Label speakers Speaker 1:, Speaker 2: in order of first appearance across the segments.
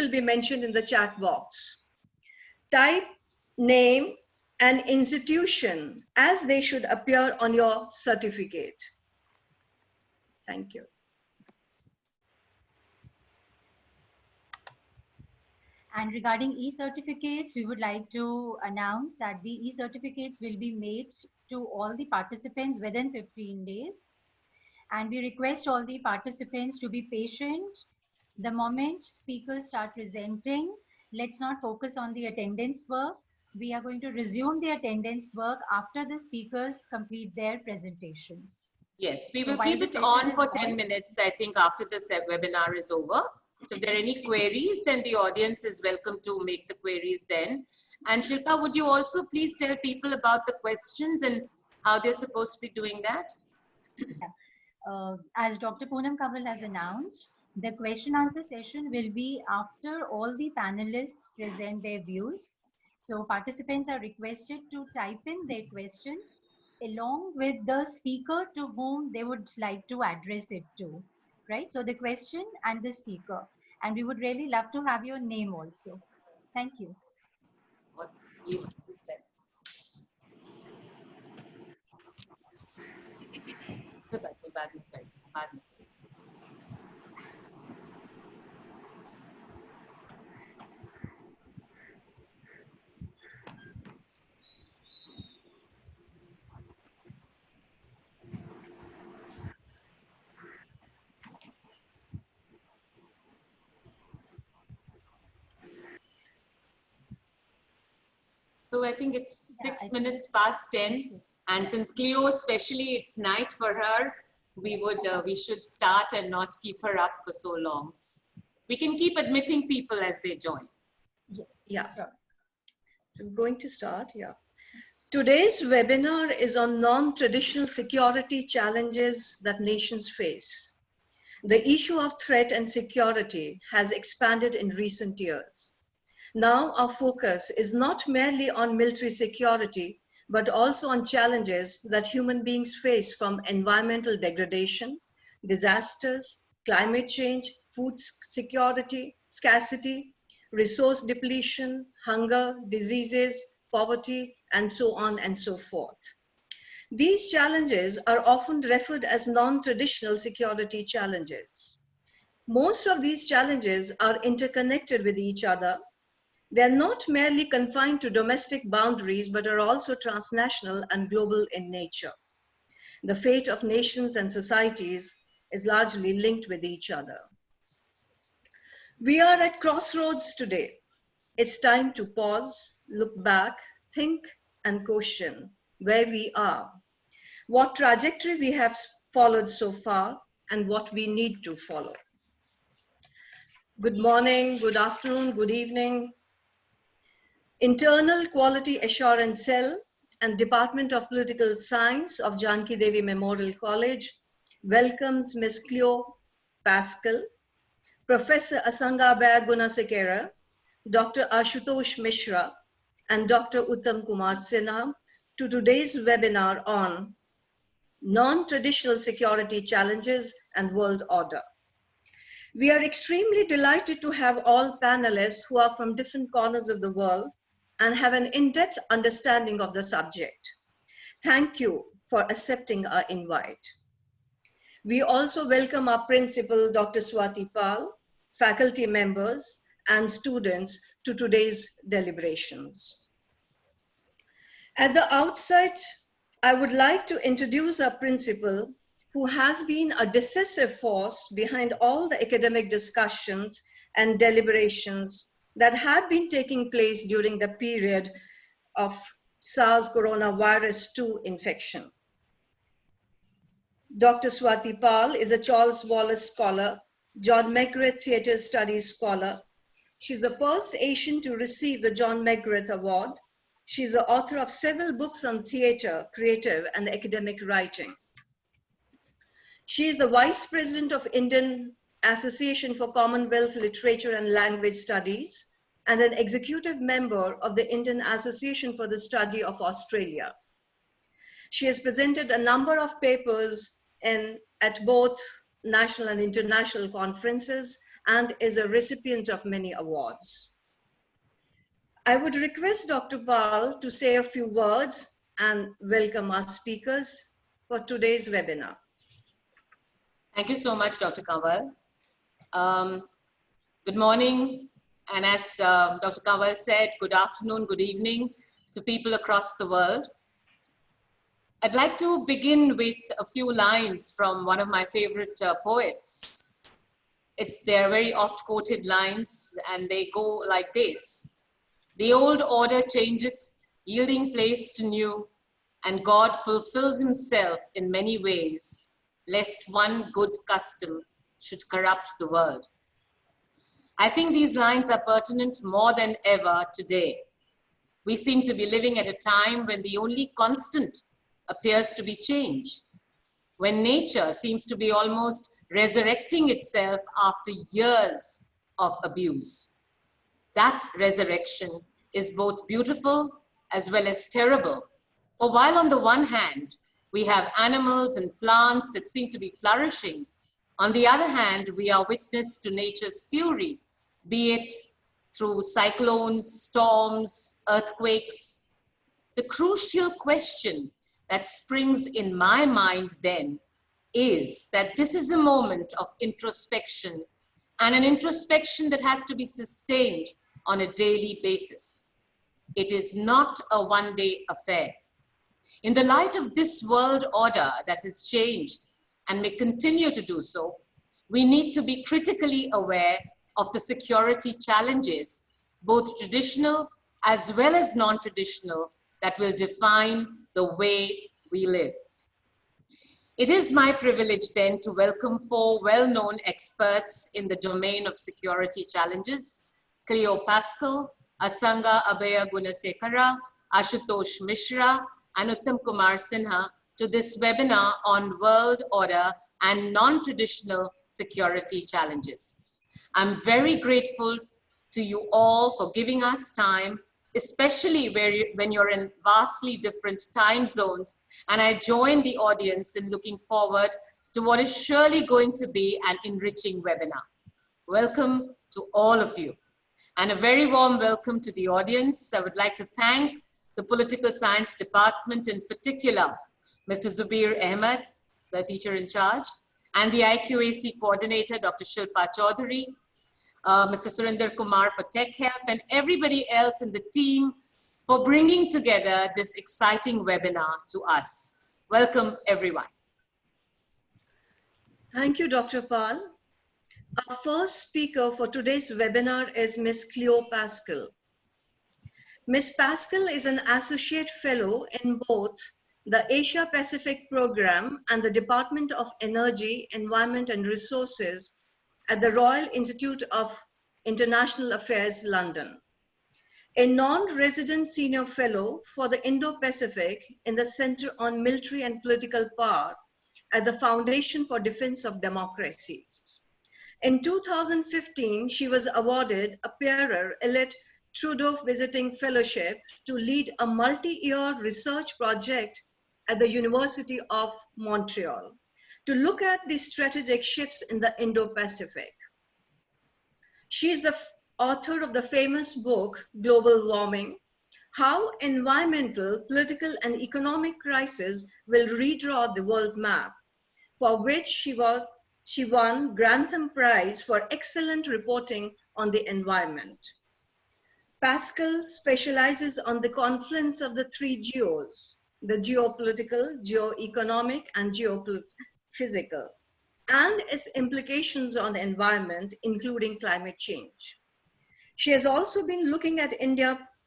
Speaker 1: will be mentioned in the chat box. Type name and institution as they should appear on your certificate. Thank you.
Speaker 2: And regarding e-certificates, we would like to announce that the e-certificates will be made to all the participants within 15 days. And we request all the participants to be patient. The moment speakers start presenting, let's not focus on the attendance work. We are going to resume the attendance work after the speakers complete their presentations.
Speaker 3: Yes, we will keep it on for 10 minutes, I think, after this webinar is over. So if there are any queries, then the audience is welcome to make the queries then. And Shilpa, would you also please tell people about the questions and how they're supposed to be doing that?
Speaker 2: Yeah. As Dr. Poonam Kanwal has announced, the question answer session will be after all the panelists present their views. So participants are requested to type in their questions along with the speaker to whom they would like to address it to, right? So the question and the speaker. And we would really love to have your name also. Thank you.
Speaker 3: What you this time? So I think it's 6 minutes past 10, and since Cleo especially it's night for her, we should start and not keep her up for so long. We can keep admitting people as they join.
Speaker 1: Yeah. So I'm going to start. Yeah. Today's webinar is on non-traditional security challenges that nations face. The issue of threat and security has expanded in recent years. Now our focus is not merely on military security, but also on challenges that human beings face, from environmental degradation, disasters, climate change, food security, scarcity, resource depletion, hunger, diseases, poverty, and so on and so forth. These challenges are often referred as non-traditional security challenges. Most of these challenges are interconnected with each other. They're not merely confined to domestic boundaries, but are also transnational and global in nature. The fate of nations and societies is largely linked with each other. We are at crossroads today. It's time to pause, look back, think, and question where we are, what trajectory we have followed so far, and what we need to follow. Good morning, good afternoon, good evening. Internal Quality Assurance Cell and Department of Political Science of Janki Devi Memorial College welcomes Ms. Cleo Pascal, Professor Asangabaya Gunasekera, Dr. Ashutosh Mishra, and Dr. Uttam Kumar Sinha to today's webinar on non-traditional security challenges and world order. We are extremely delighted to have all panelists who are from different corners of the world and have an in-depth understanding of the subject. Thank you for accepting our invite. We also welcome our principal, Dr. Swati Paul, faculty members, and students to today's deliberations. At the outset, I would like to introduce our principal, who has been a decisive force behind all the academic discussions and deliberations that have been taking place during the period of SARS coronavirus 2 infection. Dr. Swati Paul is a Charles Wallace Scholar, John McGrath Theatre Studies Scholar. She's the first Asian to receive the John McGrath Award. She's the author of several books on theatre, creative, and academic writing. She is the Vice President of Indian Association for Commonwealth Literature and Language Studies and an executive member of the Indian Association for the Study of Australia. She has presented a number of papers at both national and international conferences and is a recipient of many awards. I would request Dr. Paul to say a few words and welcome our speakers for today's webinar.
Speaker 3: Thank you so much, Dr. Kanwal. Good morning, and as Dr. Kanwal said, good afternoon, good evening to people across the world. I'd like to begin with a few lines from one of my favorite poets. They're very oft quoted lines, and they go like this. The old order changeth, yielding place to new, and God fulfills himself in many ways, lest one good custom should corrupt the world. I think these lines are pertinent more than ever today. We seem to be living at a time when the only constant appears to be change, when nature seems to be almost resurrecting itself after years of abuse. That resurrection is both beautiful as well as terrible. For while on the one hand, we have animals and plants that seem to be flourishing, on the other hand, we are witness to nature's fury, be it through cyclones, storms, earthquakes. The crucial question that springs in my mind then is that this is a moment of introspection, and an introspection that has to be sustained on a daily basis. It is not a one-day affair. In the light of this world order that has changed and may continue to do so, we need to be critically aware of the security challenges, both traditional as well as non-traditional, that will define the way we live. It is my privilege then to welcome four well-known experts in the domain of security challenges: Cleo Pascal, Asanga Abhaya Gunasekara, Ashutosh Mishra, and Uttam Kumar Sinha to this webinar on world order and non-traditional security challenges. I'm very grateful to you all for giving us time, especially when you're in vastly different time zones. And I join the audience in looking forward to what is surely going to be an enriching webinar. Welcome to all of you. And a very warm welcome to the audience. I would like to thank the Political Science Department, in particular, Mr. Zubair Ahmed, the teacher in charge, and the IQAC coordinator, Dr. Shilpa Chaudhary, Mr. Surinder Kumar for tech help, and everybody else in the team for bringing together this exciting webinar to us. Welcome, everyone.
Speaker 1: Thank you, Dr. Paul. Our first speaker for today's webinar is Ms. Cleo Pascal. Ms. Pascal is an associate fellow in both the Asia Pacific Program and the Department of Energy, Environment and Resources at the Royal Institute of International Affairs, London. A non-resident senior fellow for the Indo-Pacific in the Center on Military and Political Power at the Foundation for Defense of Democracies. In 2015, she was awarded a Pierre-Elliott Trudeau Visiting Fellowship to lead a multi-year research project at the University of Montreal to look at the strategic shifts in the Indo-Pacific. She is the author of the famous book, Global Warming: How Environmental, Political and Economic Crises Will Redraw the World Map, for which she won Grantham Prize for excellent reporting on the environment. Pascal specializes on the confluence of the three geos, the geopolitical, geoeconomic, and geophysical, and its implications on the environment, including climate change. She has also been looking at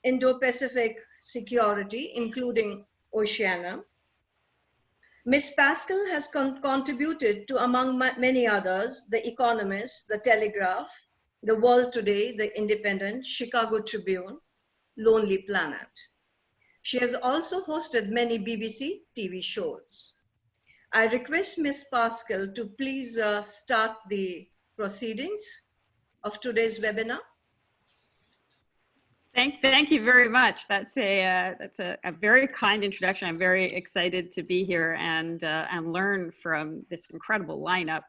Speaker 1: Indo-Pacific security, including Oceania. Ms. Pascal has contributed to, among many others, The Economist, The Telegraph, The World Today, The Independent, Chicago Tribune, Lonely Planet. She has also hosted many BBC TV shows. I request Ms. Pascal to please start the proceedings of today's webinar.
Speaker 4: Thank you very much. That's a very kind introduction. I'm very excited to be here and learn from this incredible lineup.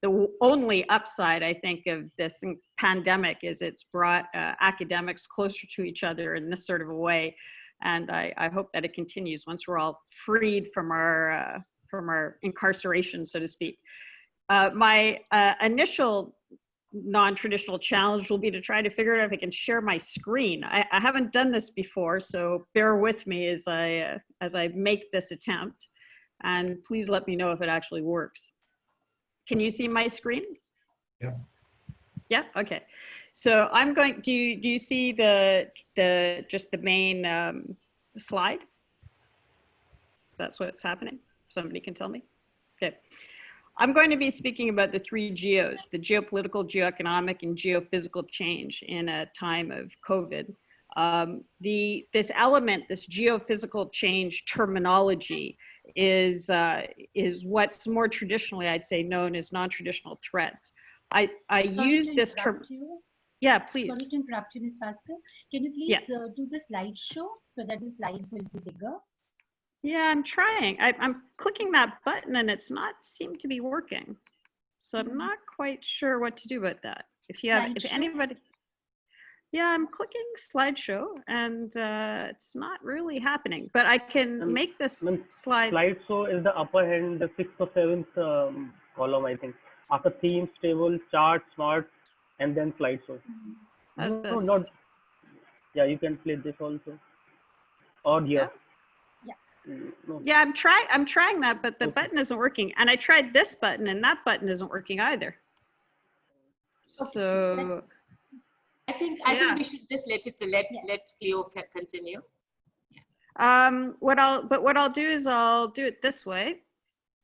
Speaker 4: the only upside, I think, of this pandemic is it's brought academics closer to each other in this sort of a way. And I hope that it continues once we're all freed from our incarceration, so to speak. My initial non-traditional challenge will be to try to figure out if I can share my screen. I haven't done this before, so bear with me as I make this attempt, and please let me know if it actually works. Can you see my screen?
Speaker 5: Yeah.
Speaker 4: Yeah. Okay. So I'm going. Do you see just the main slide? That's what's happening. Somebody can tell me. Okay. I'm going to be speaking about the 3 geos, the geopolitical, geoeconomic, and geophysical change in a time of COVID. This element, this geophysical change terminology is what's more traditionally, I'd say, known as non-traditional threats. I use this term. Yeah, please.
Speaker 2: Sorry to interrupt you, Ms. Bhaskar. Can you please do the slideshow so that the slides will be bigger?
Speaker 4: Yeah, I'm trying. I'm clicking that button and it's not seem to be working. So I'm not quite sure what to do about that. If anybody, yeah, I'm clicking slideshow and it's not really happening, but I can make this slide.
Speaker 6: Slideshow is the upper hand, the 6th or 7th column, I think. After themes, table, chart, smart, and then slideshow.
Speaker 4: How's
Speaker 6: No,
Speaker 4: this?
Speaker 6: not. Yeah, you can play this also. Or yeah.
Speaker 4: No. Yeah, I'm trying that, but the button isn't working. And I tried this button and that button isn't working either. Okay. So
Speaker 3: I think we should just let Cleo continue.
Speaker 4: What I'll do is I'll do it this way.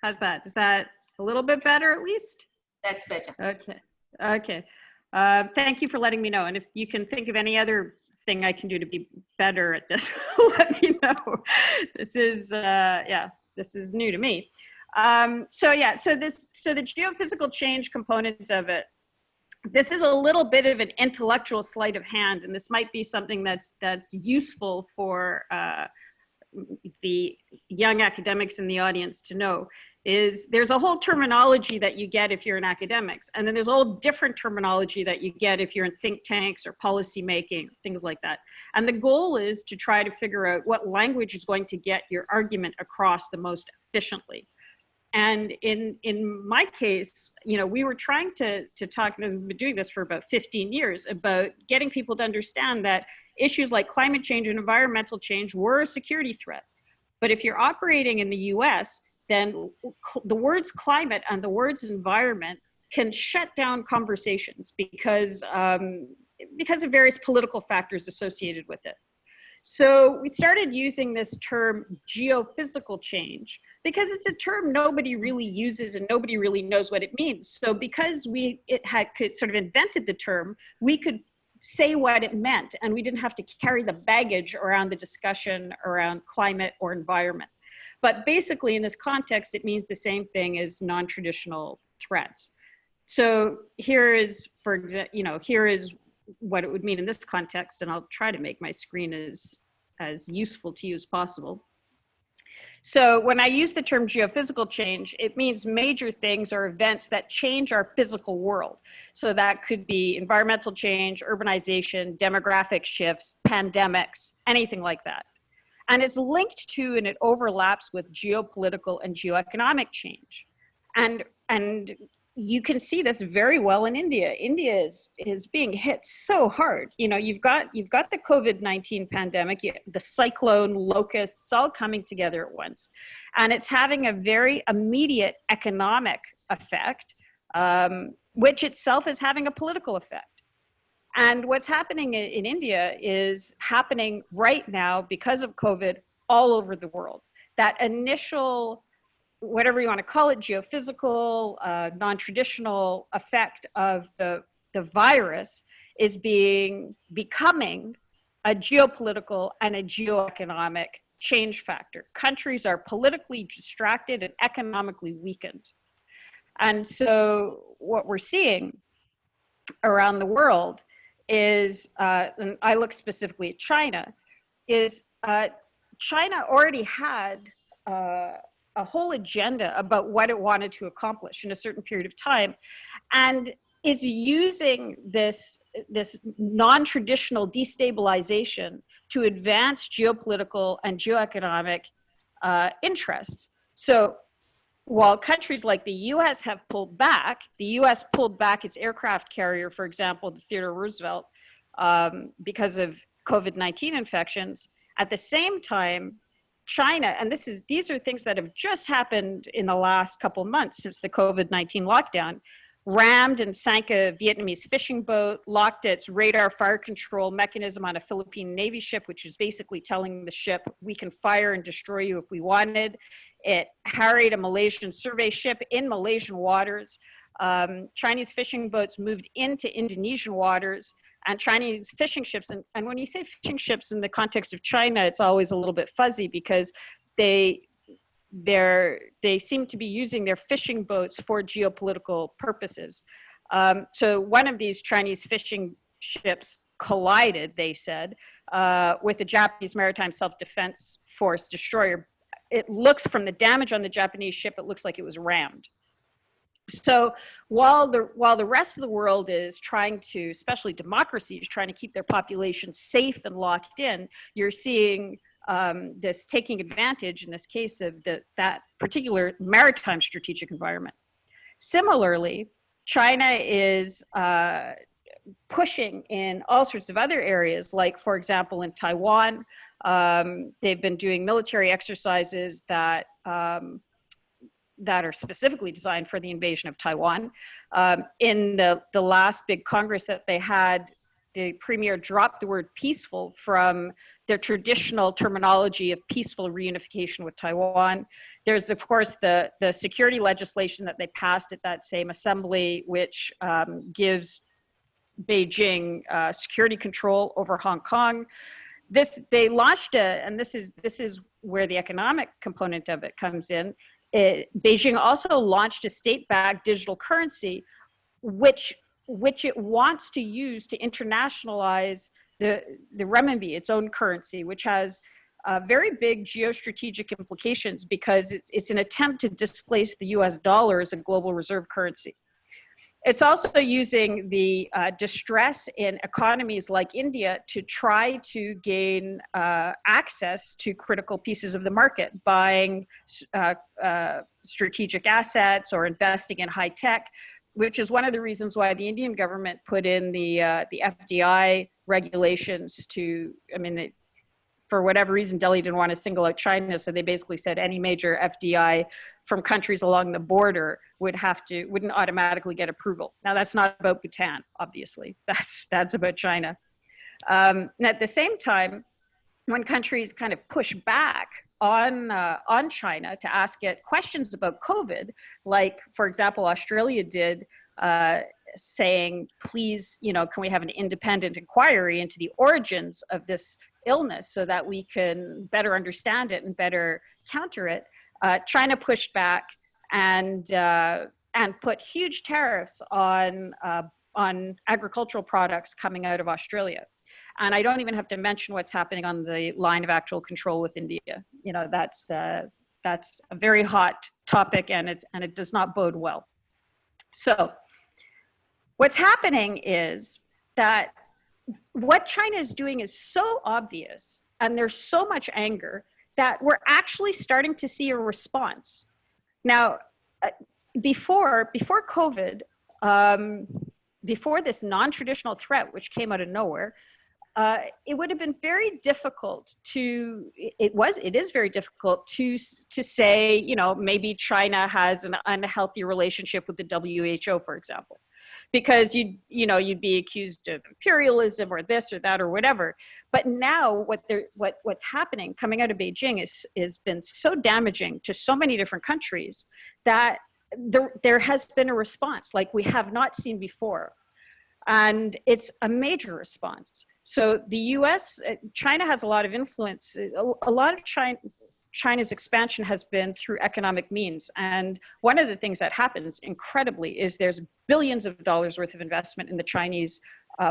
Speaker 4: How's that? Is that a little bit better at least?
Speaker 3: That's better.
Speaker 4: Okay. Okay. Thank you for letting me know. And if you can think of any other thing I can do to be better at this, let me know. This is this is new to me. So the geophysical change component of it, this is a little bit of an intellectual sleight of hand, and this might be something that's useful for the young academics in the audience to know. Is there's a whole terminology that you get if you're in academics, and then there's a whole different terminology that you get if you're in think tanks or policy making, things like that. And the goal is to try to figure out what language is going to get your argument across the most efficiently. And in my case, you know, we were trying to talk, and we've been doing this for about 15 years, about getting people to understand that issues like climate change and environmental change were a security threat. But if you're operating in the US, then the words climate and the words environment can shut down conversations because of various political factors associated with it. So we started using this term geophysical change because it's a term nobody really uses and nobody really knows what it means. So because could sort of invented the term, we could say what it meant and we didn't have to carry the baggage around the discussion around climate or environment. But basically in this context, it means the same thing as non-traditional threats. So here is, for example, you know, here is what it would mean in this context, and I'll try to make my screen as useful to you as possible. So when I use the term geophysical change, it means major things or events that change our physical world. So that could be environmental change, urbanization, demographic shifts, pandemics, anything like that. And it's linked to and it overlaps with geopolitical and geoeconomic change. And you can see this very well in India. India is being hit so hard. You know, you've got the COVID-19 pandemic, the cyclone, locusts, all coming together at once. And it's having a very immediate economic effect, which itself is having a political effect. And what's happening in India is happening right now because of COVID all over the world. That initial, whatever you want to call it, geophysical, non-traditional effect of the virus is becoming a geopolitical and a geoeconomic change factor. Countries are politically distracted and economically weakened. And so what we're seeing around the world is, and I look specifically at China, is China already had a whole agenda about what it wanted to accomplish in a certain period of time, and is using this non-traditional destabilization to advance geopolitical and geoeconomic interests. So while countries like the US have pulled back, the US pulled back its aircraft carrier, for example, the Theodore Roosevelt, because of COVID-19 infections. At the same time, China, and these are things that have just happened in the last couple months since the COVID-19 lockdown, rammed and sank a Vietnamese fishing boat, locked its radar fire control mechanism on a Philippine Navy ship, which is basically telling the ship, we can fire and destroy you if we wanted. It harried a Malaysian survey ship in Malaysian waters. Chinese fishing boats moved into Indonesian waters, and Chinese fishing ships, and when you say fishing ships in the context of China, it's always a little bit fuzzy because they seem to be using their fishing boats for geopolitical purposes. So one of these Chinese fishing ships collided, they said, with a Japanese maritime self-defense force destroyer. It looks, from the damage on the Japanese ship, it looks like it was rammed. So while the rest of the world is trying to, especially democracies, trying to keep their population safe and locked in, you're seeing this taking advantage, in this case, of that particular maritime strategic environment. Similarly, China is pushing in all sorts of other areas, like, for example, in Taiwan, they've been doing military exercises that are specifically designed for the invasion of Taiwan. In the last big Congress that they had, the premier dropped the word peaceful from their traditional terminology of peaceful reunification with Taiwan. There's, of course, the security legislation that they passed at that same assembly, which gives Beijing security control over Hong Kong. They launched and this is where the economic component of it comes in. Beijing also launched a state-backed digital currency, which it wants to use to internationalize the renminbi, its own currency, which has very big geostrategic implications because it's an attempt to displace the US dollar as a global reserve currency. It's also using the distress in economies like India to try to gain access to critical pieces of the market, buying strategic assets or investing in high tech, which is one of the reasons why the Indian government put in the FDI regulations to, for whatever reason, Delhi didn't want to single out China, so they basically said any major FDI from countries along the border wouldn't automatically get approval. Now, that's not about Bhutan, obviously. That's about China. And at the same time, when countries kind of push back on China to ask it questions about COVID, like, for example, Australia did, saying, please, can we have an independent inquiry into the origins of this illness so that we can better understand it and better counter it? China pushed back and put huge tariffs on agricultural products coming out of Australia. And I don't even have to mention what's happening on the line of actual control with India. That's a very hot topic, and it does not bode well. So what's happening is that what China is doing is so obvious, and there's so much anger that we're actually starting to see a response. Now, before COVID, before this non-traditional threat, which came out of nowhere, it would have been very difficult it is very difficult to say, maybe China has an unhealthy relationship with the WHO, for example, because you'd be accused of imperialism or this or that or whatever. But now what's happening coming out of Beijing has been so damaging to so many different countries that there has been a response like we have not seen before. And it's a major response. So the US, China has a lot of influence. A lot of China's expansion has been through economic means. And one of the things that happens incredibly is there's billions of dollars worth of investment in the Chinese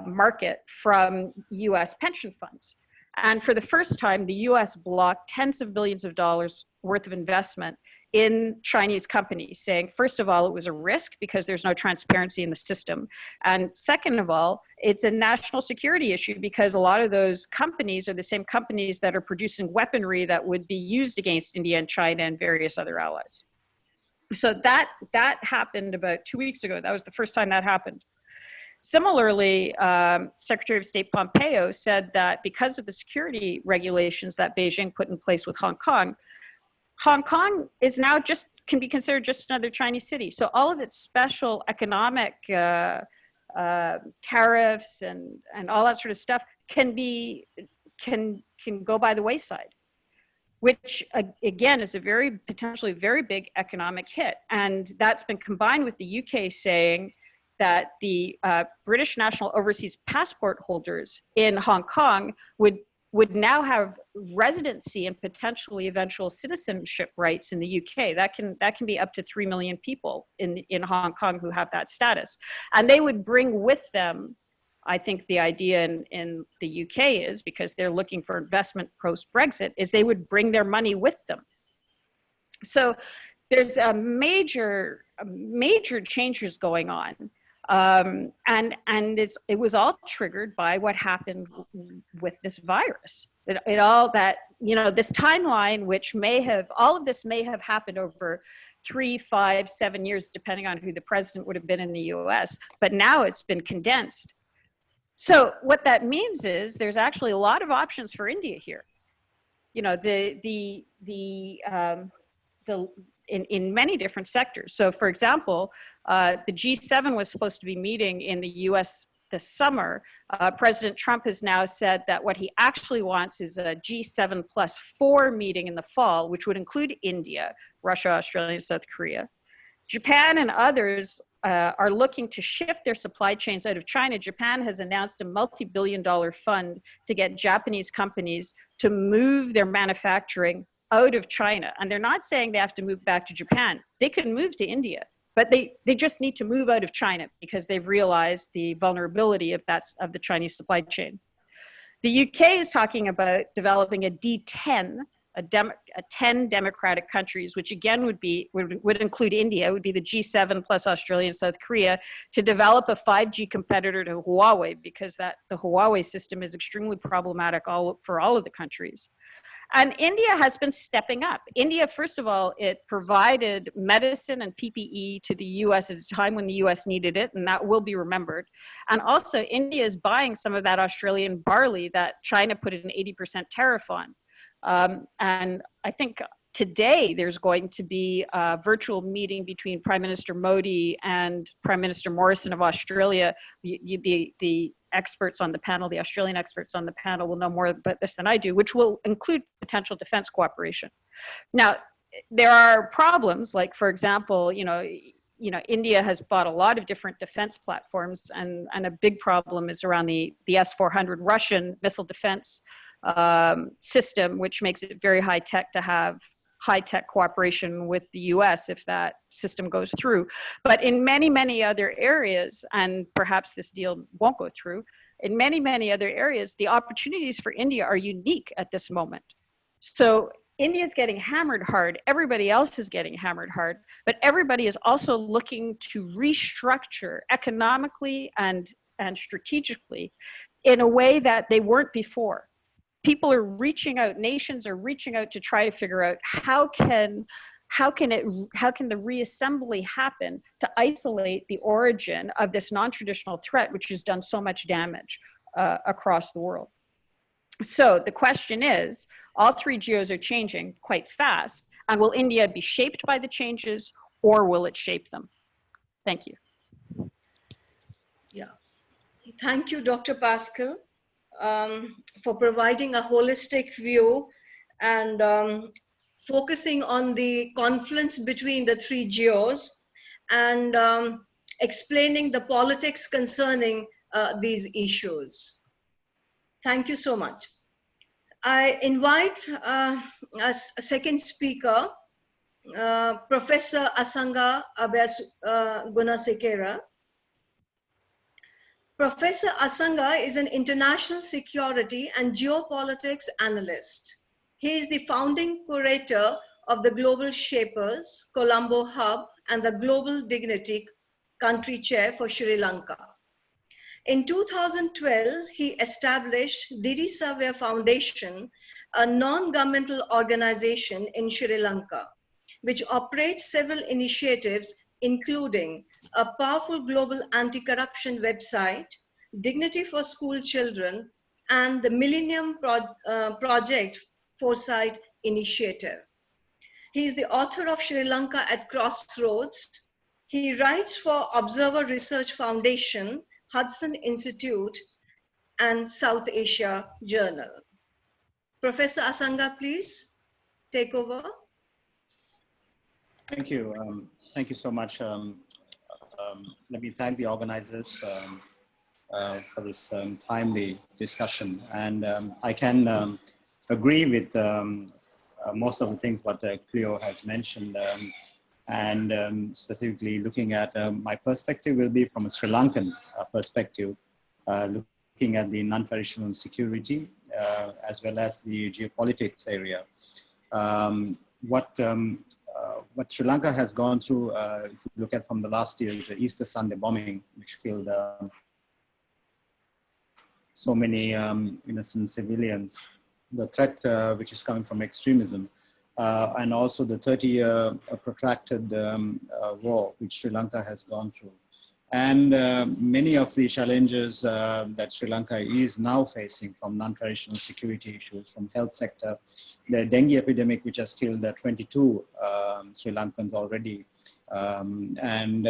Speaker 4: market from US pension funds. And for the first time, the US blocked tens of billions of dollars worth of investment in Chinese companies, saying, first of all, it was a risk because there's no transparency in the system. And second of all, it's a national security issue because a lot of those companies are the same companies that are producing weaponry that would be used against India and China and various other allies. So that happened about 2 weeks ago. That was the first time that happened. Similarly, Secretary of State Pompeo said that because of the security regulations that Beijing put in place with Hong Kong is now can be considered just another Chinese city. So all of its special economic tariffs and all that sort of stuff can go by the wayside, which again is a potentially very big economic hit. And that's been combined with the UK saying that the British national overseas passport holders in Hong Kong would now have residency and potentially eventual citizenship rights in the UK. That can be up to 3 million people in Hong Kong who have that status. And they would bring with them, I think the idea in the UK is, because they're looking for investment post-Brexit, is they would bring their money with them. So there's a major changes going on. And it was all triggered by what happened with this virus. It all that, this timeline, all of this may have happened over 3, 5, 7 years, depending on who the president would have been in the US, but now it's been condensed. So what that means is there's actually a lot of options for India here. In many different sectors. So for example, the G7 was supposed to be meeting in the US this summer. President Trump has now said that what he actually wants is a G7+4 meeting in the fall, which would include India, Russia, Australia, and South Korea. Japan and others are looking to shift their supply chains out of China. Japan has announced a multi-billion-dollar fund to get Japanese companies to move their manufacturing out of China. And they're not saying they have to move back to Japan. They can move to India, but they just need to move out of China because they've realized the vulnerability of the Chinese supply chain. The UK is talking about developing a D10, 10 democratic countries, which again would include India, would be the G7 plus Australia and South Korea, to develop a 5G competitor to Huawei, because the Huawei system is extremely problematic for all of the countries. And India has been stepping up. India, first of all, it provided medicine and PPE to the US at a time when the US needed it, and that will be remembered. And also, India is buying some of that Australian barley that China put an 80% tariff on. And I think today there's going to be a virtual meeting between Prime Minister Modi and Prime Minister Morrison of Australia. The experts on the panel, the Australian experts on the panel, will know more about this than I do, which will include potential defense cooperation. Now, there are problems, like, for example, India has bought a lot of different defense platforms, and a big problem is around the S-400 Russian missile defense system, which makes it very high tech to have high-tech cooperation with the US if that system goes through. But in many, many other areas, and perhaps this deal won't go through, in many, many other areas, the opportunities for India are unique at this moment. So India is getting hammered hard, everybody else is getting hammered hard, but everybody is also looking to restructure economically and strategically in a way that they weren't before. People are reaching out, nations are reaching out to try to figure out how can the reassembly happen to isolate the origin of this non-traditional threat, which has done so much damage across the world. So the question is, all three geos are changing quite fast, and will India be shaped by the changes, or will it shape them? Thank you.
Speaker 1: Yeah, thank you, Dr. Pascal, for providing a holistic view and focusing on the confluence between the three geos and explaining the politics concerning these issues. Thank you so much. I invite a second speaker, Professor Asanga Gunasekera. Professor Asanga is an international security and geopolitics analyst. He is the founding curator of the Global Shapers, Colombo Hub, and the Global Dignity Country Chair for Sri Lanka. In 2012, he established Diri Savya Foundation, a non-governmental organization in Sri Lanka, which operates several initiatives, including a powerful global anti-corruption website, Dignity for School Children, and the Millennium Project Foresight Initiative. He is the author of Sri Lanka at Crossroads. He writes for Observer Research Foundation, Hudson Institute, and South Asia Journal. Professor Asanga, please take over.
Speaker 5: Thank you. Thank you so much. Let me thank the organizers for this timely discussion. And I can agree with most of the things what Cleo has mentioned. And specifically looking at my perspective will be from a Sri Lankan perspective, looking at the non-traditional security as well as the geopolitics area. What Sri Lanka has gone through, if you look at from the last year's Easter Sunday bombing, which killed so many innocent civilians, the threat which is coming from extremism, and also the 30-year protracted war which Sri Lanka has gone through. And many of the challenges that Sri Lanka is now facing, from non-traditional security issues, from health sector, the dengue epidemic which has killed 22 Sri Lankans already, and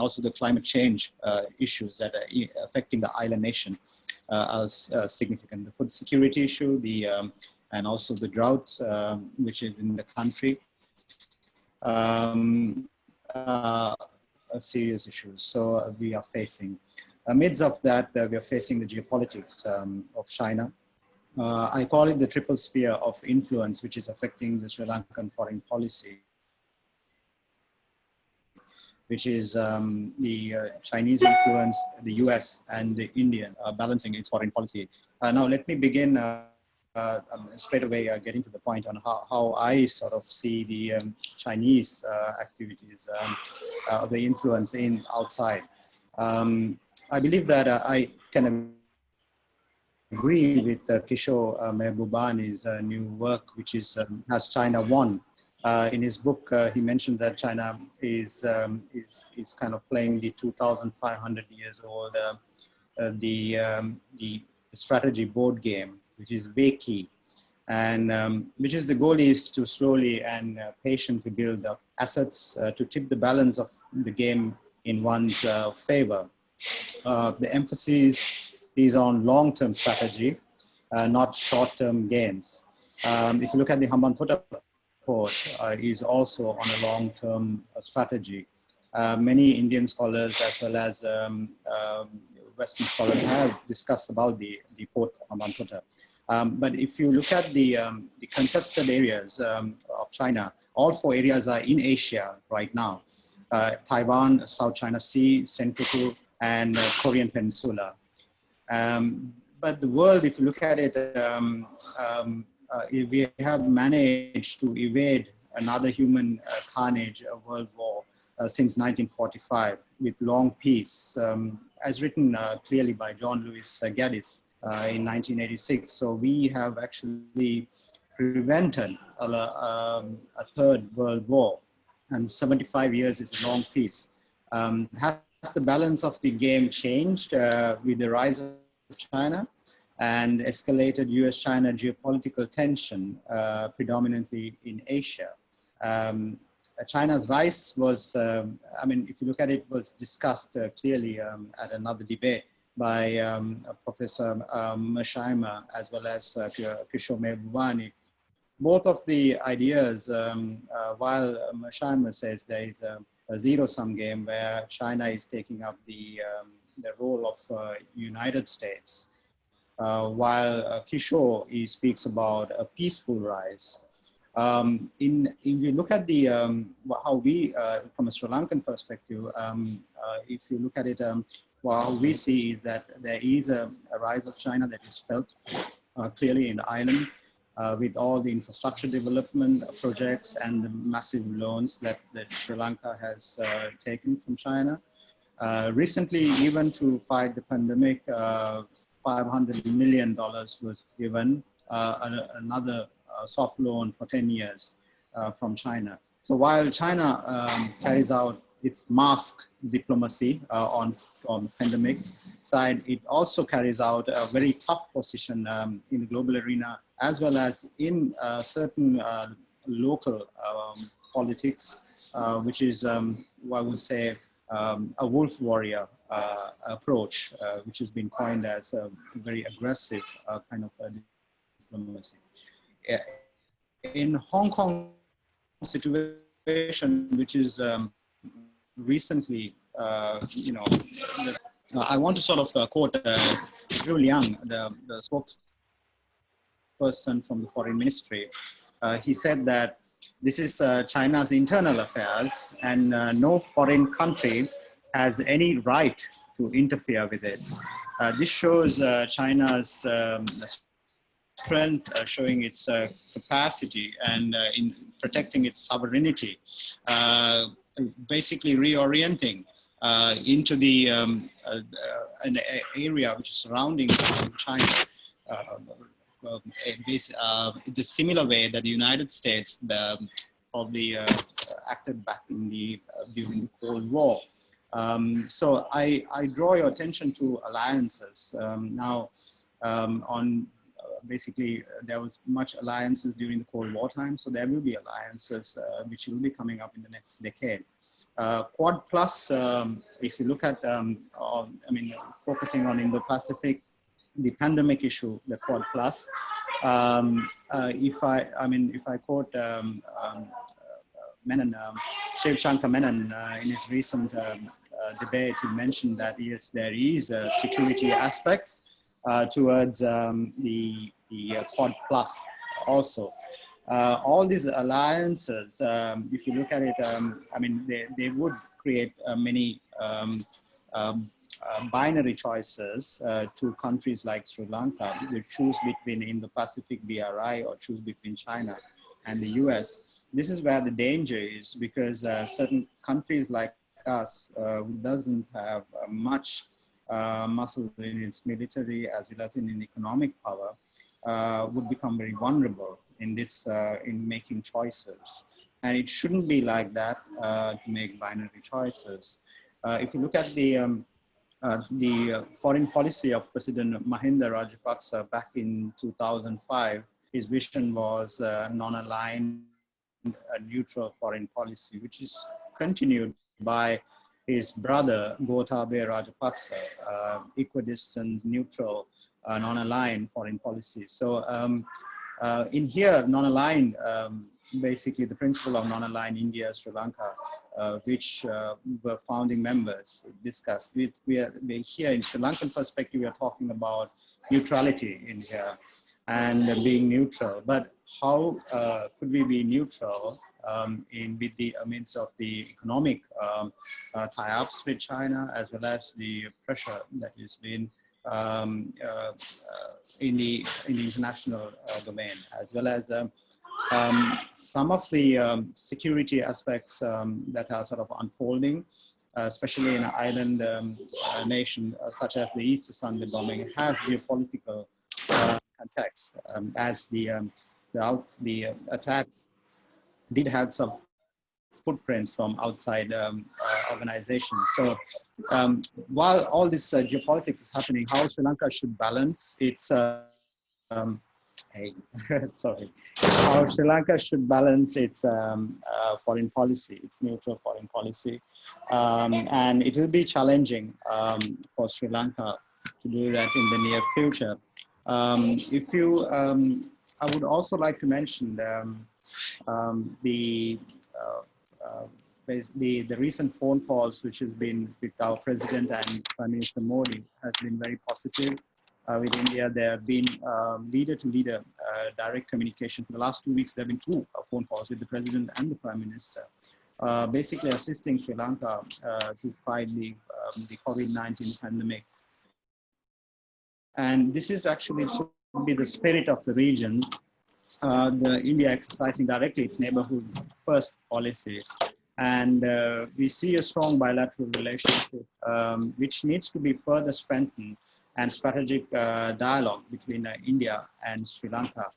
Speaker 5: also the climate change issues that are affecting the island nation are significant. The food security issue, and also the droughts which is in the country, serious issues. So we are facing. Amidst of that, we are facing the geopolitics of China. I call it the triple sphere of influence, which is affecting the Sri Lankan foreign policy, which is the Chinese influence, the US and the Indian balancing its foreign policy. Now let me begin straight away getting to the point on how I sort of see the Chinese activities, the influence in outside. I believe that I can agree with Kishore Mehbubani's new work, which is Has China Won? In his book, he mentions that China is kind of playing the 2,500 years old the strategy board game, which is Veki, and which is the goal is to slowly and patiently build up assets to tip the balance of the game in one's favor. The emphasis is on long-term strategy, not short-term gains. If you look at the Hambantota port, is also on a long-term strategy. Many Indian scholars as well as Western scholars have discussed about the port of Hambantota. But if you look at the contested areas of China, all four areas are in Asia right now. Taiwan, South China Sea, Senkaku, and Korean Peninsula. But the world, if you look at it, we have managed to evade another human carnage, a world war, since 1945 with long peace, as written clearly by John Lewis Gaddis in 1986. So we have actually prevented a third world war, and 75 years is a long peace. Has the balance of the game changed with the rise of China and escalated US-China geopolitical tension, predominantly in Asia? China's rise was, I mean, if you look at it, was discussed clearly at another debate by Professor Mishra as well as Kishore Mehbubani. Both of the ideas, while Mishra says there is a zero-sum game where China is taking up the role of United States, while Kishore, he speaks about a peaceful rise. If you look at the how we, from a Sri Lankan perspective, if you look at it, what we see is that there is a rise of China that is felt clearly in the island. with all the infrastructure development projects and the massive loans that Sri Lanka has taken from China. Recently, even to fight the pandemic, $500 million was given, another soft loan for 10 years from China. So while China carries out its mask diplomacy on pandemic side, it also carries out a very tough position in the global arena, as well as in certain local politics, which is, I would say, a wolf warrior approach, which has been coined as a very aggressive kind of diplomacy. In Hong Kong situation, which is recently, I want to sort of quote Zhu Liang, the spokesperson from the foreign ministry. He said that this is China's internal affairs, and no foreign country has any right to interfere with it. This shows China's strength, showing its capacity and in protecting its sovereignty, basically reorienting into the an area which is surrounding China. The similar way that the United States probably acted back in during the Cold War. So I draw your attention to alliances. Basically, there was much alliances during the Cold War time, so there will be alliances which will be coming up in the next decade. Quad Plus, if you look at, focusing on Indo-Pacific, the pandemic issue, the Quad Plus. If I quote Menon, Shiv Shankar Menon, in his recent debate, he mentioned that yes, there is a security aspects towards the Quad Plus also. All these alliances, if you look at it, they would create many binary choices to countries like Sri Lanka. They choose between Indo-Pacific BRI or choose between China and the US. This is where the danger is, because certain countries like us who doesn't have much muscle in its military as well as in economic power would become very vulnerable in this in making choices. And it shouldn't be like that to make binary choices. If you look at the foreign policy of President Mahinda Rajapaksa back in 2005, his vision was non-aligned, neutral foreign policy, which is continued by his brother Gotabaya Rajapaksa, equidistant, neutral, non-aligned foreign policy. So in here, non-aligned, basically the principle of non-aligned India, Sri Lanka, which were founding members discussed. We're here in Sri Lankan perspective, we are talking about neutrality in here and being neutral. But how could we be neutral with the midst of the economic tie-ups with China, as well as the pressure that has been in the international domain, as well as some of the security aspects that are sort of unfolding, especially in an island nation such as the Easter Sunday bombing, has geopolitical context, as the attacks did have some footprints from outside organizations. So while all this geopolitics is happening, how Sri Lanka should balance its how Sri Lanka should balance its foreign policy, its neutral foreign policy, and it will be challenging for Sri Lanka to do that in the near future. I would also like to mention the recent phone calls which has been with our President and Prime Minister Modi has been very positive. With India, there have been leader-to-leader direct communication. For the last 2 weeks, there have been 2 phone calls with the President and the Prime Minister, basically assisting Sri Lanka to fight the COVID-19 pandemic. And this is actually should be the spirit of the region, the India exercising directly its neighborhood first policy. And we see a strong bilateral relationship, which needs to be further strengthened, and strategic dialogue between India and Sri Lanka,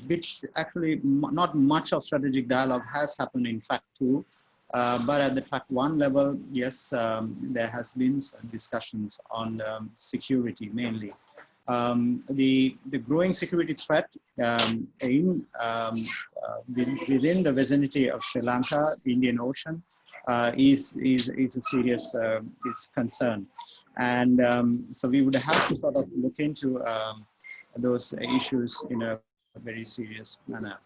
Speaker 5: which actually not much of strategic dialogue has happened in track 2. But at the track 1 level, yes, there has been some discussions on security mainly. The growing security threat within the vicinity of Sri Lanka, the Indian Ocean, is a serious concern. And so we would have to sort of look into those issues in a very serious manner.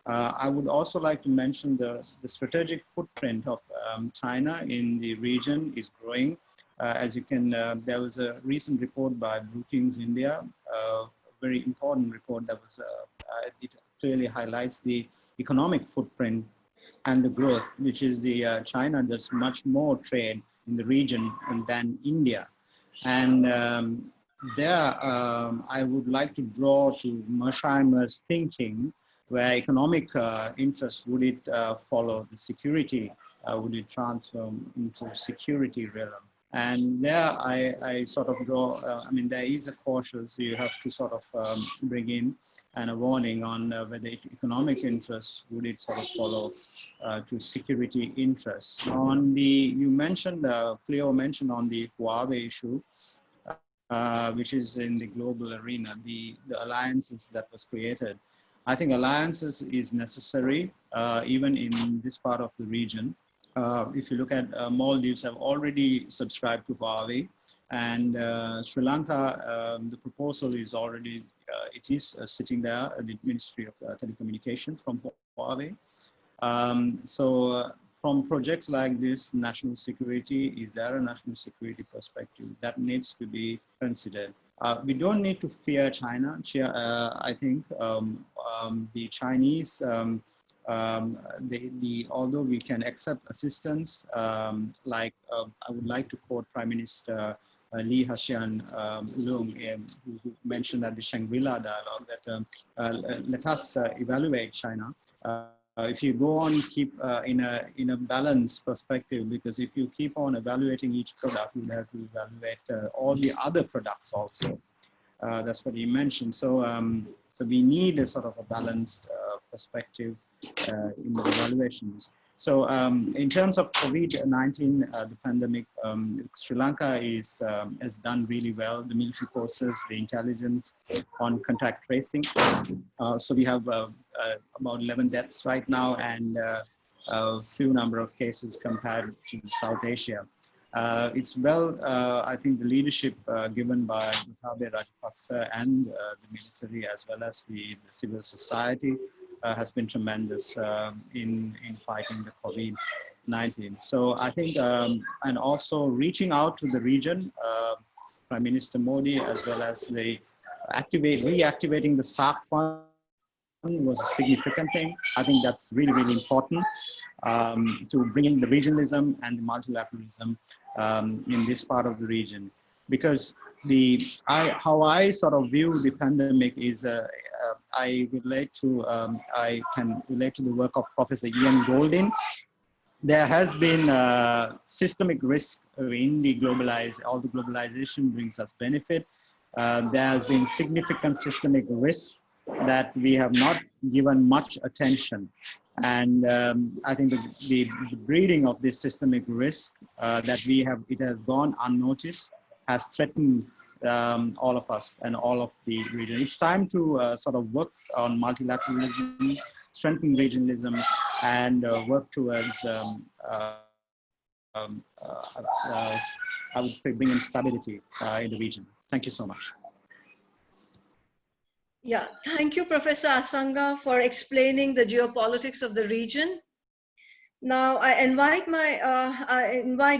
Speaker 5: I would also like to mention the strategic footprint of China in the region is growing. As you can, there was a recent report by Brookings India, a very important report that was, it clearly highlights the economic footprint and the growth, which is the China does much more trade in the region than India. And there, I would like to draw to Mersheimer's thinking, where economic interest, would it follow the security, would it transform into security realm? And there I sort of draw, I mean, there is a caution, so you have to sort of bring in and a warning on whether economic interests, would it sort of follow to security interests. On the, you mentioned, Cleo mentioned on the Huawei issue, which is in the global arena, the alliances that was created. I think alliances is necessary, even in this part of the region. If you look at Maldives have already subscribed to Huawei, and Sri Lanka, the proposal is already, it is sitting there at the Ministry of Telecommunications from Huawei. So from projects like this, national security, is there a national security perspective that needs to be considered? We don't need to fear China. I think the Chinese, although we can accept assistance, like I would like to quote Prime Minister Lee Hsien Loong, who mentioned at the Shangri-La dialogue that let us evaluate China. If you go on, keep in a balanced perspective, because if you keep on evaluating each product, you have to evaluate all the other products also. That's what he mentioned. So, so we need a sort of a balanced perspective in the evaluations. So in terms of COVID-19, the pandemic, Sri Lanka has done really well. The military forces, the intelligence on contact tracing. So we have about 11 deaths right now, and a few number of cases compared to South Asia. It's well, I think the leadership given by Gotabaya Rajapaksa and the military, as well as the civil society, has been tremendous in fighting the COVID-19. So I think, and also reaching out to the region, Prime Minister Modi, as well as the reactivating the SARC fund was a significant thing. I think that's really, really important to bring in the regionalism and the multilateralism in this part of the region. Because how I sort of view the pandemic is, I can relate to the work of Professor Ian Goldin. There has been systemic risk in the all the globalization brings us benefit. There has been significant systemic risk that we have not given much attention. And I think the breeding of this systemic risk that it has gone unnoticed, has threatened all of us and all of the region. It's time to sort of work on multilateralism, strengthen regionalism, and work towards, I would say, bringing stability in the region. Thank you so much.
Speaker 1: Yeah, thank you, Professor Asanga, for explaining the geopolitics of the region. Now I invite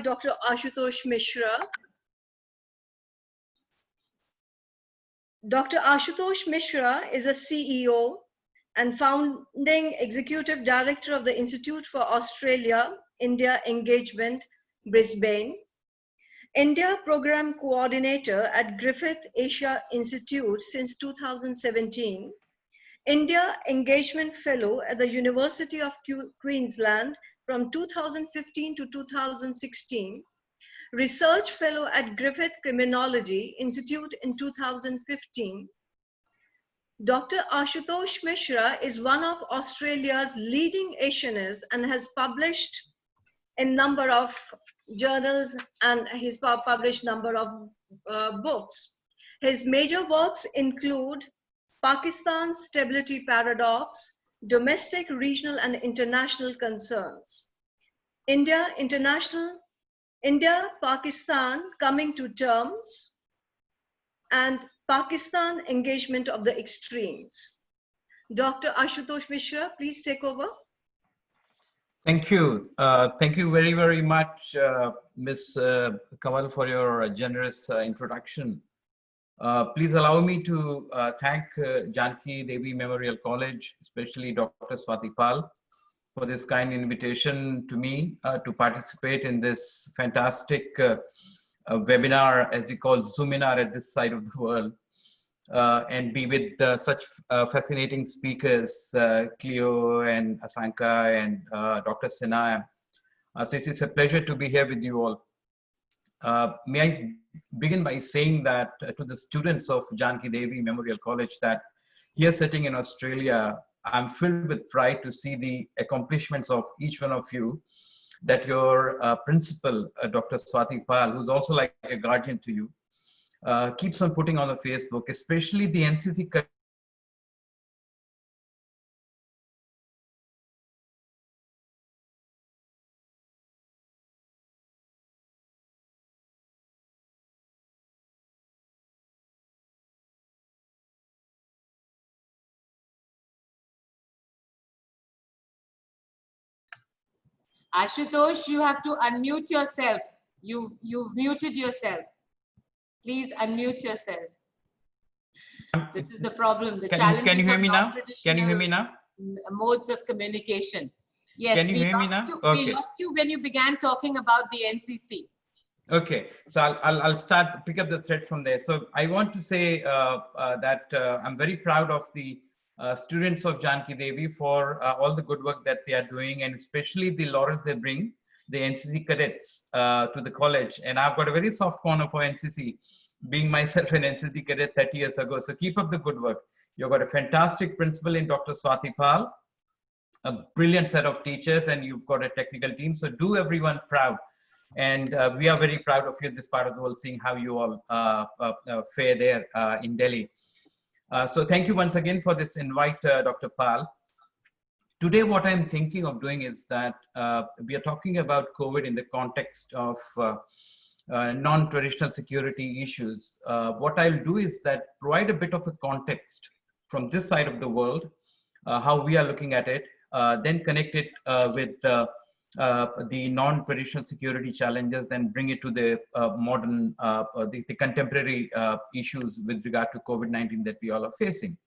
Speaker 1: Dr. Ashutosh Mishra. Dr. Ashutosh Mishra is a CEO and founding executive director of the Institute for Australia-India Engagement, Brisbane, India Program Coordinator at Griffith Asia Institute since 2017, India Engagement Fellow at the University of Queensland from 2015 to 2016, Research Fellow at Griffith Criminology Institute in 2015. Dr. Ashutosh Mishra is one of Australia's leading Asianists and has published in number of journals, and he's published number of books. His major works include Pakistan's Stability Paradox, Domestic, Regional and International Concerns, India, Pakistan Coming to Terms, and Pakistan Engagement of the Extremes. Dr. Ashutosh Mishra, please take over.
Speaker 7: Thank you. Thank you very, very much, Ms. Kamal, for your generous introduction. Please allow me to thank Janki Devi Memorial College, especially Dr. Swati Paul, for this kind invitation to me to participate in this fantastic webinar, as we call Zoominar at this side of the world, and be with such fascinating speakers, Cleo and Asanka and Dr. Sinha. So it's a pleasure to be here with you all. May I begin by saying that to the students of Janki Devi Memorial College, that here sitting in Australia, I'm filled with pride to see the accomplishments of each one of you, that your principal, Dr. Swati Paul, who's also like a guardian to you, keeps on putting on the Facebook, especially the NCC.
Speaker 3: Ashutosh, you have to unmute yourself. You've muted yourself. Please unmute yourself. This is the problem. The challenge
Speaker 7: Can you hear me now? Can you hear me now?
Speaker 3: Modes of communication. Yes,
Speaker 7: can you hear me now?
Speaker 3: Okay. We lost you when you began talking about the NCC.
Speaker 7: Okay, so I'll pick up the thread from there. So I want to say that I'm very proud of the students of Janki Devi for all the good work that they are doing, and especially the laurels they bring, the NCC cadets to the college. And I've got a very soft corner for NCC, being myself an NCC cadet 30 years ago. So keep up the good work. You've got a fantastic principal in Dr. Swati Paul, a brilliant set of teachers, and you've got a technical team. So do everyone proud. And we are very proud of you in this part of the world, seeing how you all fare there in Delhi. So thank you once again for this invite, Dr. Paul. Today, what I'm thinking of doing is that we are talking about COVID in the context of non-traditional security issues. What I'll do is that provide a bit of a context from this side of the world, how we are looking at it, then connect it with the non-traditional security challenges, then bring it to the modern, the contemporary issues with regard to COVID-19 that we all are facing.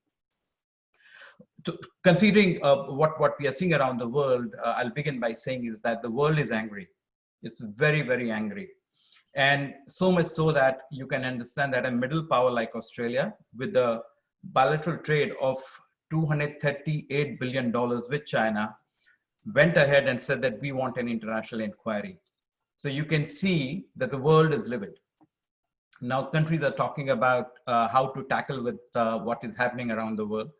Speaker 7: Considering what we are seeing around the world, I'll begin by saying is that the world is angry. It's very, very angry. And so much so that you can understand that a middle power like Australia, with the bilateral trade of $238 billion with China, went ahead and said that we want an international inquiry. So you can see that the world is livid. Now countries are talking about how to tackle with what is happening around the world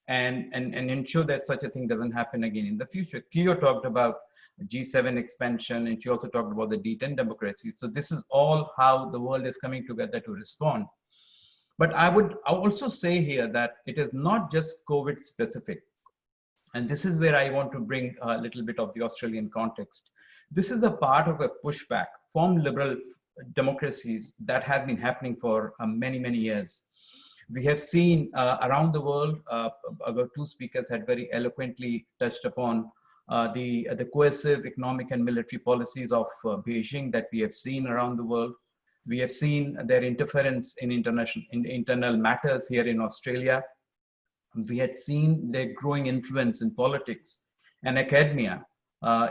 Speaker 7: and ensure that such a thing doesn't happen again in the future. Cleo talked about G7 expansion, and she also talked about the D10 democracy. So this is all how the world is coming together to respond. But I would also say here that it is not just COVID specific. And this is where I want to bring a little bit of the Australian context. This is a part of a pushback from liberal democracies that has been happening for many, many years. We have seen around the world, our two speakers had very eloquently touched upon the coercive economic and military policies of Beijing that we have seen around the world. We have seen their interference in internal matters here in Australia. We had seen their growing influence in politics and academia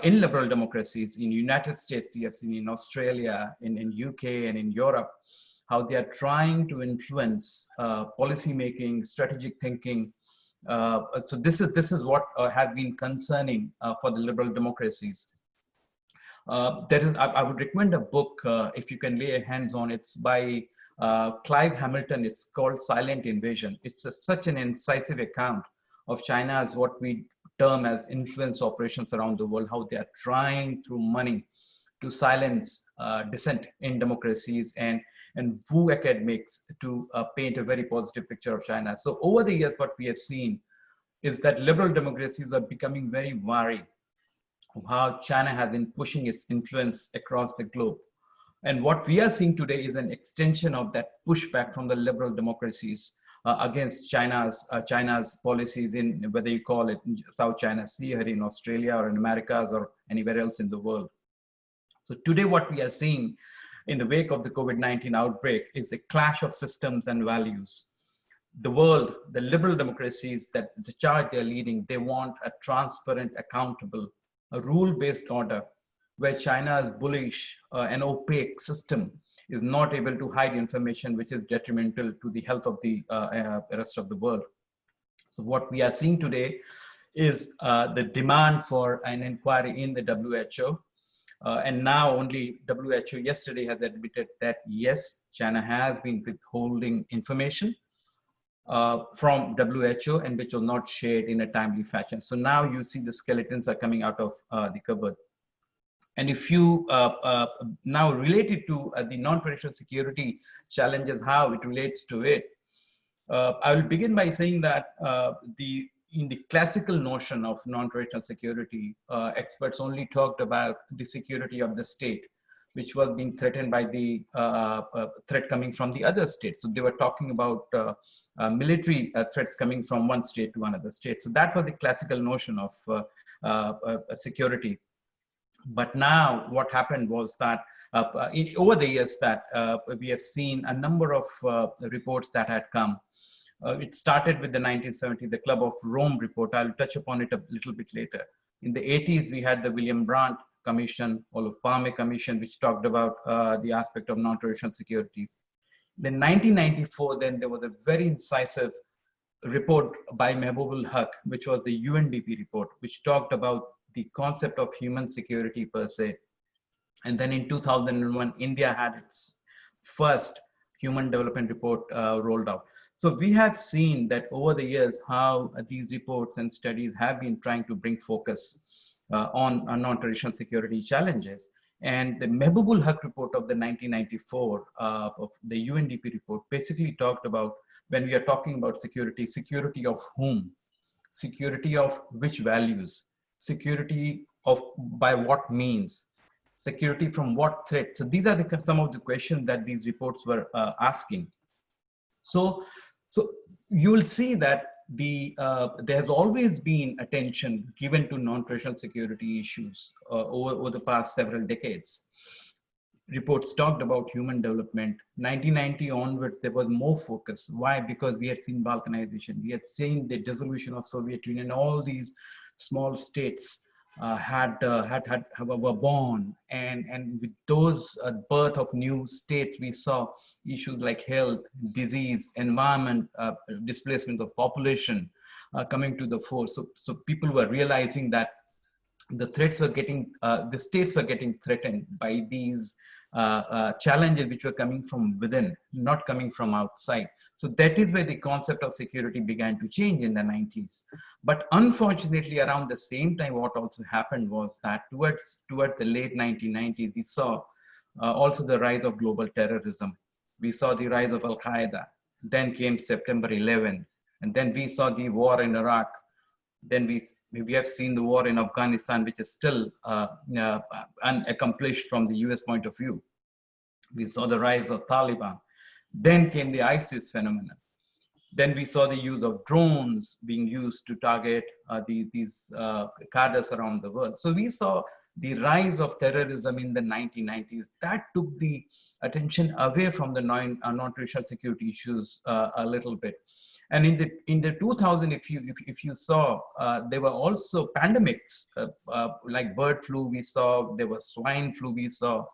Speaker 7: in liberal democracies. In the United States, we have seen in Australia, in UK and in Europe, how they are trying to influence policy making, strategic thinking, So this is what has been concerning for the liberal democracies. I would recommend a book if you can lay your hands on. It's by Clive Hamilton. It's called Silent Invasion. It's such an incisive account of China's what we term as influence operations around the world, how they are trying through money to silence dissent in democracies and woo academics to paint a very positive picture of China. So over the years, what we have seen is that liberal democracies are becoming very wary of how China has been pushing its influence across the globe. And what we are seeing today is an extension of that pushback from the liberal democracies against China's policies in, whether you call it South China Sea or in Australia or in Americas or anywhere else in the world. So today what we are seeing in the wake of the COVID-19 outbreak is a clash of systems and values. The world, the liberal democracies, that the charge they're leading, they want a transparent, accountable, a rule-based order where China's bullish and opaque system is not able to hide information which is detrimental to the health of the rest of the world. So what we are seeing today is the demand for an inquiry in the WHO. And now only WHO yesterday has admitted that yes, China has been withholding information from WHO and which was not shared in a timely fashion. So now you see the skeletons are coming out of the cupboard. And if you now relate it to the non-traditional security challenges, how it relates to it, I will begin by saying that in the classical notion of non-traditional security, experts only talked about the security of the state, which was being threatened by the threat coming from the other states. So they were talking about military threats coming from one state to another state. So that was the classical notion of security. But now what happened was that over the years that we have seen a number of reports that had come. It started with the 1970, the Club of Rome report. I'll touch upon it a little bit later. In the 80s, we had the William Brandt Commission, Olof Palme Commission, which talked about the aspect of non-traditional security. Then 1994, then there was a very incisive report by Mehboob ul Haq, which was the UNDP report, which talked about the concept of human security per se. And then in 2001, India had its first Human Development Report rolled out. So we have seen that over the years how these reports and studies have been trying to bring focus on non-traditional security challenges. And the Mehboob ul Haq report of the 1994 of the UNDP report basically talked about, when we are talking about security, security of whom, security of which values, security of by what means, security from what threats. So these are some of the questions that these reports were asking. So you will see that there has always been attention given to non-traditional security issues over the past several decades. Reports talked about human development. 1990 onwards, there was more focus. Why? Because we had seen balkanization. We had seen the dissolution of Soviet Union. All these small states were born, and with those birth of new states, we saw issues like health, disease, environment, displacement of population coming to the fore. So people were realizing that the threats were getting, the states were getting threatened by these challenges which were coming from within, not coming from outside. So that is where the concept of security began to change in the 90s. But unfortunately, around the same time, what also happened was that towards the late 1990s, we saw also the rise of global terrorism. We saw the rise of Al-Qaeda. Then came September 11, and then we saw the war in Iraq. Then we have seen the war in Afghanistan, which is still unaccomplished from the US point of view. We saw the rise of Taliban. Then came the ISIS phenomenon. Then we saw the use of drones being used to target these cadres around the world. So we saw the rise of terrorism in the 1990s. That took the attention away from the non-traditional security issues a little bit. And in the 2000, if you saw, there were also pandemics like bird flu. We saw there was swine flu. We saw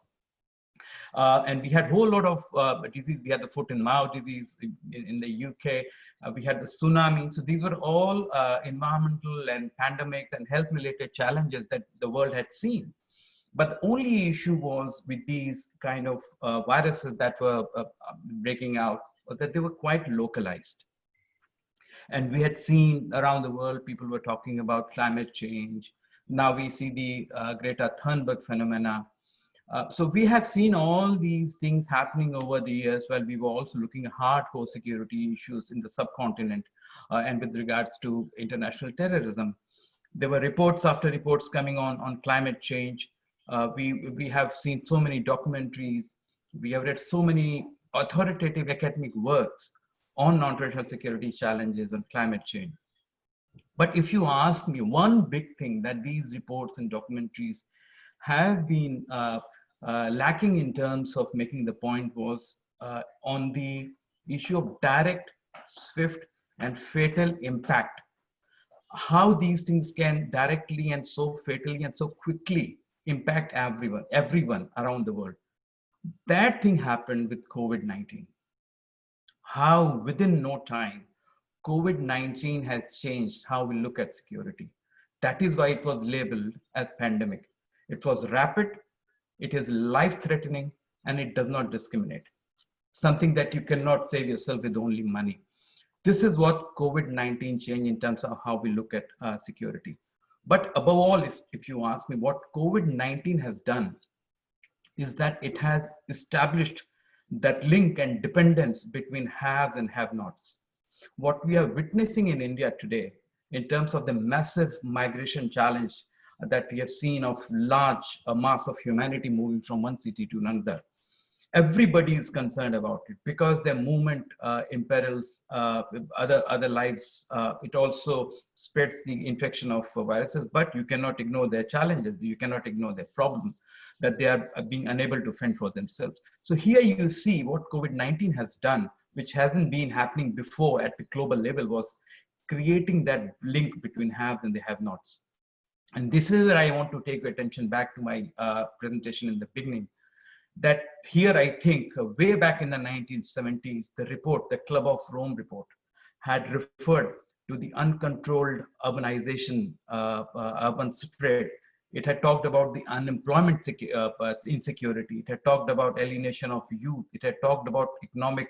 Speaker 7: And we had a whole lot of disease. We had the foot and mouth disease in the UK. We had the tsunami. So these were all environmental and pandemics and health-related challenges that the world had seen. But the only issue was with these kind of viruses that were breaking out, that they were quite localized. And we had seen around the world, people were talking about climate change. Now we see the Greta Thunberg phenomena. So we have seen all these things happening over the years while we were also looking at hardcore security issues in the subcontinent and with regards to international terrorism. There were reports after reports coming on climate change. We have seen so many documentaries. We have read so many authoritative academic works on non-traditional security challenges and climate change. But if you ask me, one big thing that these reports and documentaries have been lacking in terms of making the point was on the issue of direct, swift, and fatal impact. How these things can directly and so fatally and so quickly impact everyone around the world. That thing happened with COVID-19. How within no time, COVID-19 has changed how we look at security. That is why it was labeled as pandemic. It was rapid, it is life-threatening, and it does not discriminate. Something that you cannot save yourself with only money. This is what COVID-19 changed in terms of how we look at security. But above all, if you ask me, what COVID-19 has done is that it has established that link and dependence between haves and have-nots. What we are witnessing in India today, in terms of the massive migration challenge that we have seen of large mass of humanity moving from one city to another, everybody is concerned about it because their movement imperils other lives. It also spreads the infection of viruses, but you cannot ignore their challenges. You cannot ignore their problem that they are being unable to fend for themselves. So here you see what COVID-19 has done, which hasn't been happening before at the global level, was creating that link between haves and the have-nots. And this is where I want to take your attention back to my presentation in the beginning. That here I think way back in the 1970s, the report, the Club of Rome report, had referred to the uncontrolled urbanization, urban spread. It had talked about the unemployment insecurity. It had talked about alienation of youth. It had talked about economic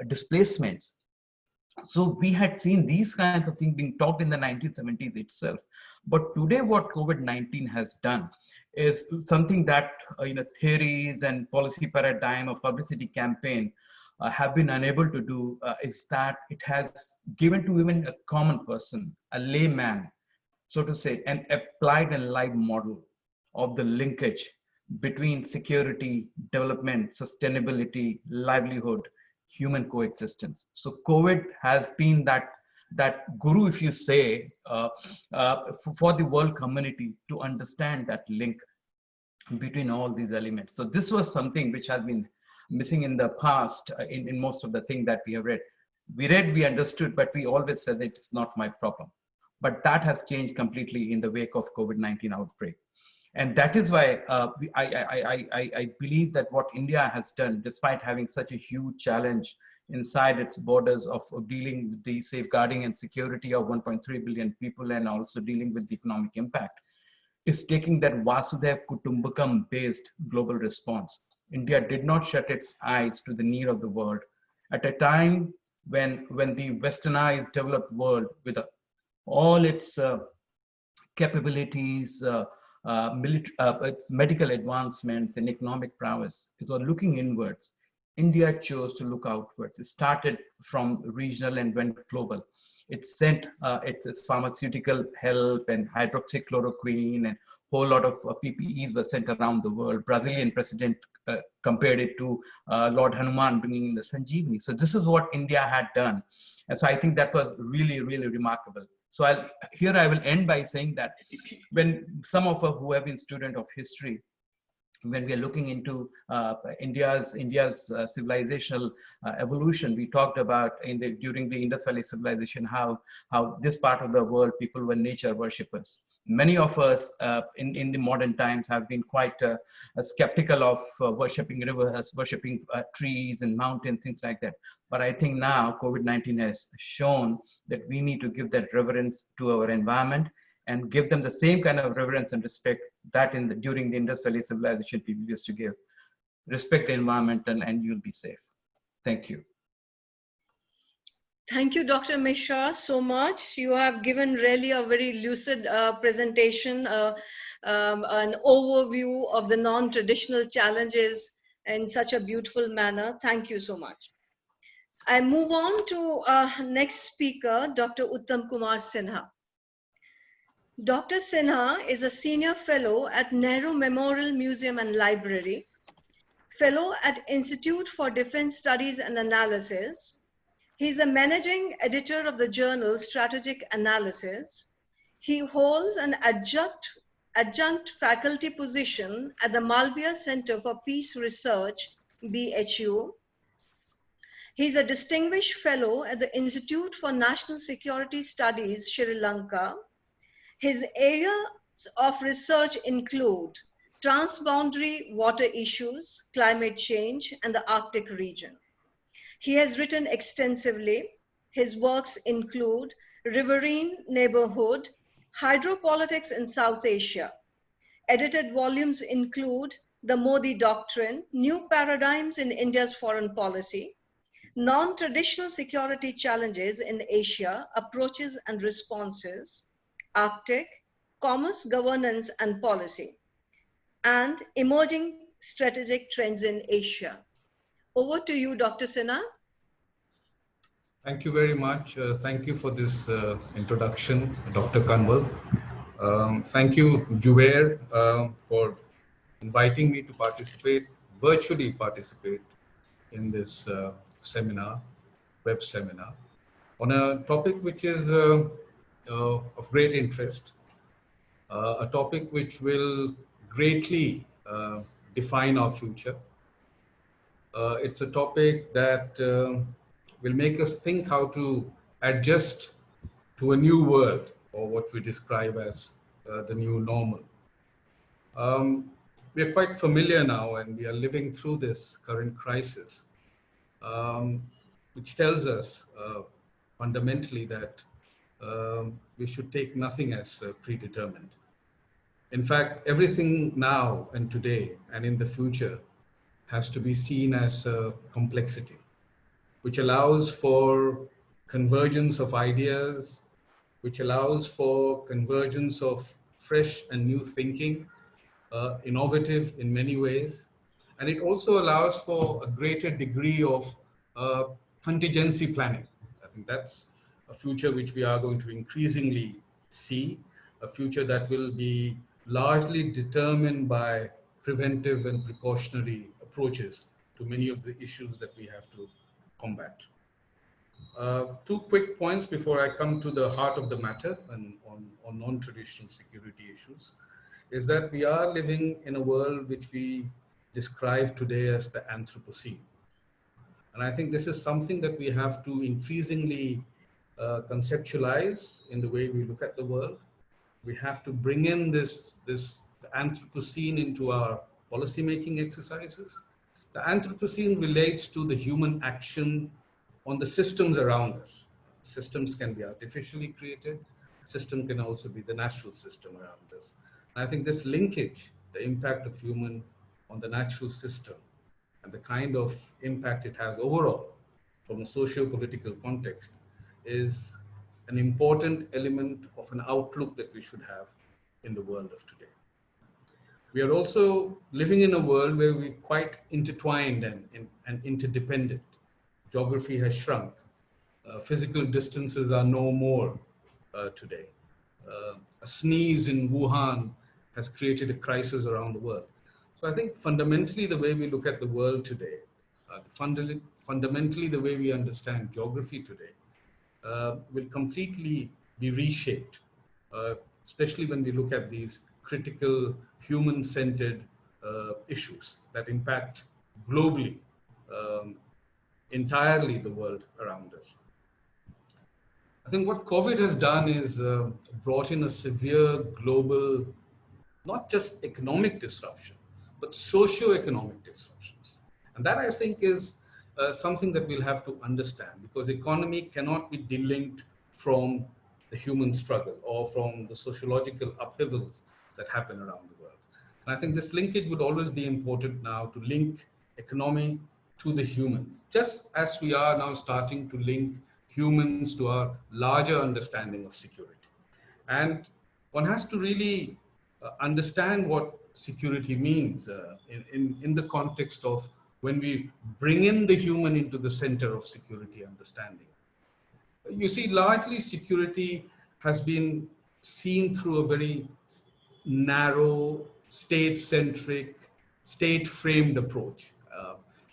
Speaker 7: displacements. So we had seen these kinds of things being talked in the 1970s itself. But today what COVID-19 has done is something that theories and policy paradigm or publicity campaign have been unable to do, is that it has given to even a common person, a layman, so to say, an applied and live model of the linkage between security, development, sustainability, livelihood, human coexistence. So COVID has been that guru, if you say, for the world community to understand that link between all these elements. So this was something which has been missing in the past in most of the things that we have read. We understood, but we always said that it's not my problem. But that has changed completely in the wake of COVID-19 outbreak. And that is why I believe that what India has done, despite having such a huge challenge inside its borders of dealing with the safeguarding and security of 1.3 billion people and also dealing with the economic impact, is taking that Vasudhaiv Kutumbakam based global response. India did not shut its eyes to the need of the world at a time when the westernized developed world with all its capabilities, its medical advancements and economic prowess, it was looking inwards. India chose to look outwards. It started from regional and went global. It sent its pharmaceutical help and hydroxychloroquine, and a whole lot of PPEs were sent around the world. Brazilian president compared it to Lord Hanuman bringing in the Sanjeevani. So this is what India had done. And so I think that was really, really remarkable. So I will end by saying that when some of us who have been students of history when we are looking into India's civilizational evolution, we talked about during the Indus Valley civilization how this part of the world people were nature worshippers. Many of us in the modern times have been quite skeptical of worshipping rivers, worshipping trees and mountains, things like that. But I think now COVID-19 has shown that we need to give that reverence to our environment and give them the same kind of reverence and respect that during the Indus Valley civilization people used to give. Respect the environment and you'll be safe. Thank you.
Speaker 1: Thank you, Dr. Mishra, so much. You have given really a very lucid presentation, an overview of the non-traditional challenges in such a beautiful manner. Thank you so much. I move on to next speaker, Dr. Uttam Kumar Sinha. Dr. Sinha is a senior fellow at Nehru Memorial Museum and Library, fellow at Institute for Defense Studies and Analysis. He is a managing editor of the journal Strategic Analysis. He holds an adjunct faculty position at the Malviya Center for Peace Research, BHU. He is a distinguished fellow at the Institute for National Security Studies, Sri Lanka. His areas of research include transboundary water issues, climate change, and the Arctic region. He has written extensively. His works include Riverine Neighborhood, Hydropolitics in South Asia. Edited volumes include The Modi Doctrine, New Paradigms in India's Foreign Policy, Non-Traditional Security Challenges in Asia, Approaches and Responses, Arctic, Commerce, Governance and Policy, and Emerging Strategic Trends in Asia. Over to you, Dr. Sinha.
Speaker 8: Thank you very much. Thank you for this introduction, Dr. Kanwal. Thank you, Jubair, for inviting me to virtually participate in this seminar, web seminar, on a topic which is of great interest, a topic which will greatly define our future. It's a topic that will make us think how to adjust to a new world, or what we describe as the new normal. We are quite familiar now, and we are living through this current crisis, which tells us fundamentally that we should take nothing as predetermined. In fact, everything now and today and in the future has to be seen as complexity, which allows for convergence of ideas, which allows for convergence of fresh and new thinking, innovative in many ways. And it also allows for a greater degree of contingency planning. I think that's a future which we are going to increasingly see, a future that will be largely determined by preventive and precautionary approaches to many of the issues that we have to combat. Two quick points before I come to the heart of the matter and on non-traditional security issues, is that we are living in a world which we describe today as the Anthropocene. And I think this is something that we have to increasingly conceptualize in the way we look at the world. We have to bring in the Anthropocene into our policymaking exercises. The Anthropocene relates to the human action on the systems around us. Systems can be artificially created. System can also be the natural system around us. And I think this linkage, the impact of human on the natural system and the kind of impact it has overall from a socio-political context, is an important element of an outlook that we should have in the world of today. We are also living in a world where we're quite intertwined and interdependent. Geography has shrunk. Physical distances are no more today. A sneeze in Wuhan has created a crisis around the world. So I think fundamentally the way we look at the world today, fundamentally the way we understand geography today, will completely be reshaped, especially when we look at these critical, human-centered issues that impact globally, entirely the world around us. I think what COVID has done is brought in a severe global, not just economic disruption, but socio-economic disruptions. And that I think is something that we'll have to understand, because economy cannot be delinked from the human struggle or from the sociological upheavals that happen around the world. And I think this linkage would always be important now, to link economy to the humans, just as we are now starting to link humans to our larger understanding of security. And one has to really understand what security means in the context of when we bring in the human into the center of security understanding. You see, largely security has been seen through a very narrow, state-centric, state-framed approach,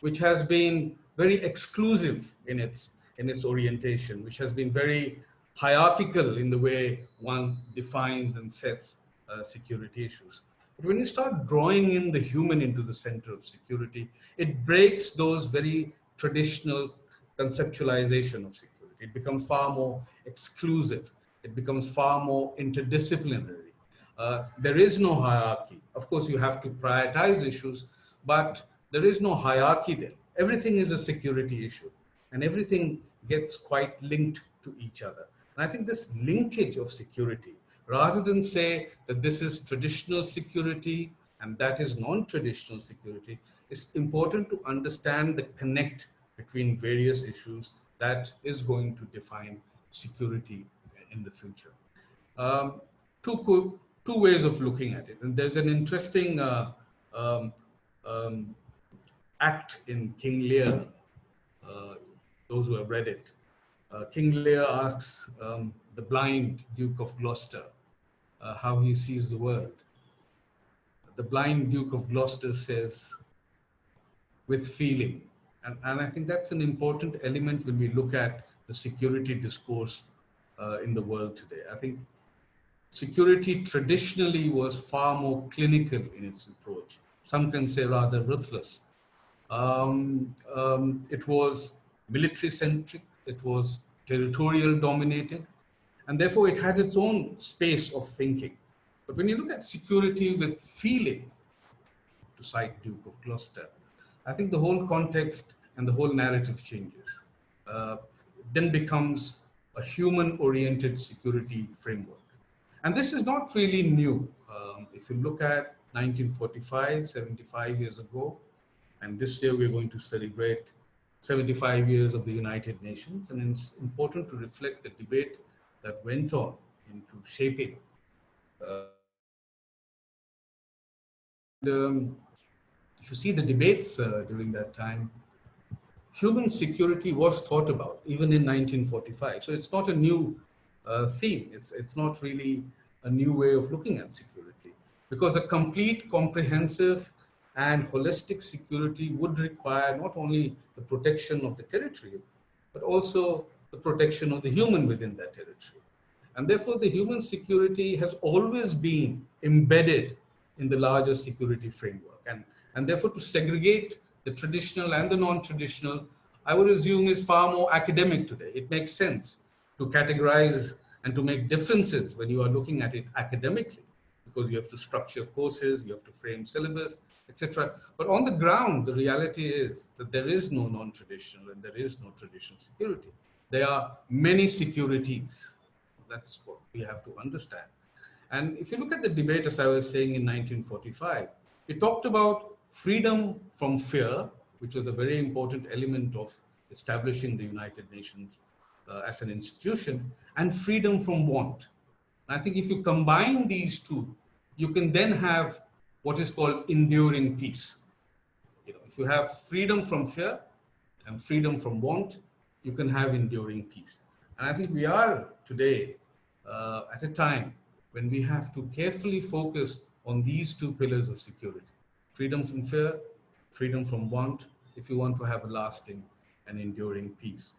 Speaker 8: which has been very exclusive in its orientation, which has been very hierarchical in the way one defines and sets security issues. But when you start drawing in the human into the center of security, it breaks those very traditional conceptualization of security. It becomes far more exclusive. It becomes far more interdisciplinary. There is no hierarchy. Of course, you have to prioritize issues, but there is no hierarchy there. Everything is a security issue, and everything gets quite linked to each other. And I think this linkage of security, rather than say that this is traditional security and that is non-traditional security, it's important to understand the connect between various issues that is going to define security in the future. Two ways of looking at it. And there's an interesting act in King Lear, those who have read it. King Lear asks the blind Duke of Gloucester how he sees the world. The blind Duke of Gloucester says, with feeling. And I think that's an important element when we look at the security discourse in the world today. I think security traditionally was far more clinical in its approach. Some can say rather ruthless. It was military-centric, it was territorial dominated, and therefore it had its own space of thinking. But when you look at security with feeling, to cite Duke of Gloucester, I think the whole context and the whole narrative changes. Then becomes a human-oriented security framework. And this is not really new. If you look at 1945, 75 years ago, and this year we're going to celebrate 75 years of the United Nations, and it's important to reflect the debate that went on into shaping. If you see the debates during that time, human security was thought about even in 1945. So it's not a new theme. It's not really a new way of looking at security, because a complete, comprehensive, and holistic security would require not only the protection of the territory, but also the protection of the human within that territory. And therefore, the human security has always been embedded in the larger security framework. And therefore, to segregate the traditional and the non-traditional, I would assume, is far more academic today. It makes sense to categorize and to make differences when you are looking at it academically, because you have to structure courses, you have to frame syllabus, etc. But on the ground, the reality is that there is no non-traditional and there is no traditional security. There are many securities. That's what we have to understand. And if you look at the debate, as I was saying, in 1945, it talked about freedom from fear, which was a very important element of establishing the United Nations as an institution, and freedom from want. And I think if you combine these two, you can then have what is called enduring peace. If you have freedom from fear and freedom from want, you can have enduring peace. And I think we are today at a time when we have to carefully focus on these two pillars of security: freedom from fear, freedom from want, if you want to have a lasting and enduring peace.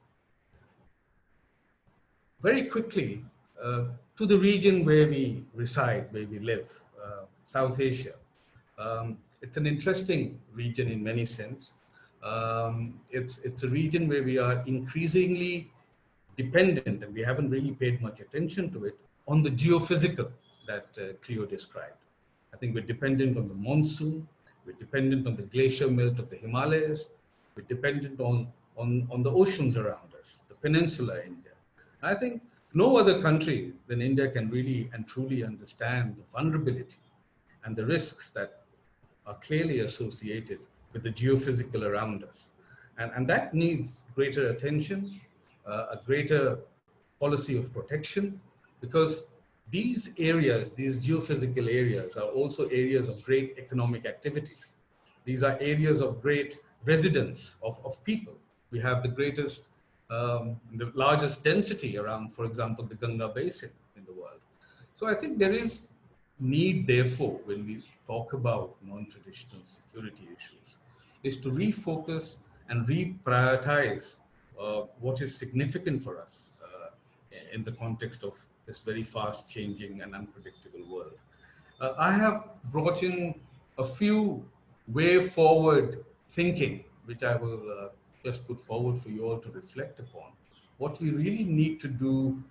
Speaker 8: Very quickly, to the region where we reside, where we live, South Asia. it's an interesting region in many sense. It's a region where we are increasingly dependent, and we haven't really paid much attention to it, on the geophysical that Cleo described. I think we're dependent on the monsoon, we're dependent on the glacier melt of the Himalayas, we're dependent on the oceans around us, the peninsula India. I think no other country than India can really and truly understand the vulnerability and the risks that are clearly associated with the geophysical around us. And that needs greater attention, a greater policy of protection, because these areas, these geophysical areas, are also areas of great economic activities. These are areas of great residence of people. We have the greatest, the largest density around, for example, the Ganga Basin in the world. So I think there is need, therefore, when we talk about non-traditional security issues, is to refocus and reprioritize what is significant for us in the context of this very fast changing and unpredictable world. I have brought in a few way forward thinking, which I will just put forward for you all to reflect upon. What we really need to do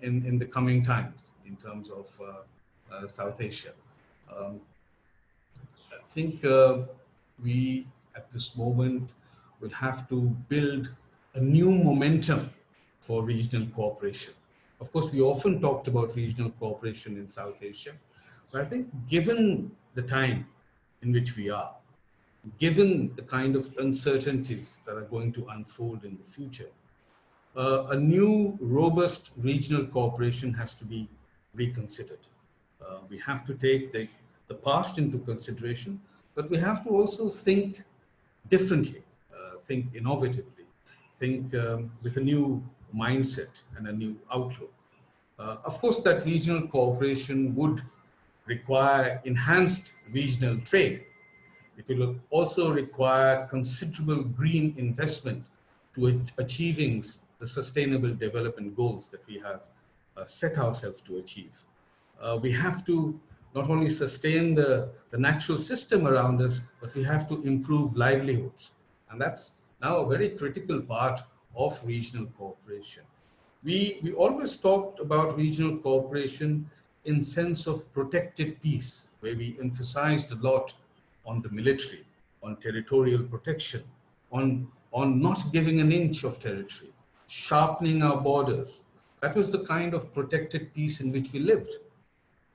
Speaker 8: in the coming times in terms of South Asia. I think we, at this moment, will have to build a new momentum for regional cooperation. Of course, we often talked about regional cooperation in South Asia, but I think given the time in which we are, given the kind of uncertainties that are going to unfold in the future, a new, robust regional cooperation has to be reconsidered. We have to take the past into consideration, but we have to also think differently, think innovatively, think with a new mindset and a new outlook. Of course, that regional cooperation would require enhanced regional trade. It will also require considerable green investment to achieving the sustainable development goals that we have set ourselves to achieve. We have to not only sustain the natural system around us, but we have to improve livelihoods. And that's now a very critical part of regional cooperation. We always talked about regional cooperation in sense of protected peace, where we emphasized a lot on the military, on territorial protection, on not giving an inch of territory, sharpening our borders. That was the kind of protected peace in which we lived,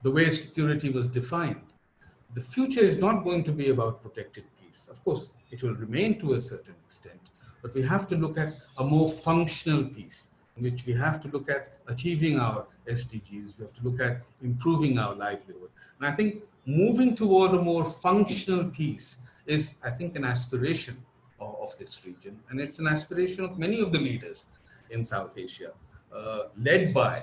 Speaker 8: the way security was defined. The future is not going to be about protected peace. Of course, it will remain to a certain extent, but we have to look at a more functional peace, in which we have to look at achieving our SDGs, we have to look at improving our livelihood. And I think moving toward a more functional peace is, I think, an aspiration of this region. And it's an aspiration of many of the leaders in South Asia, led by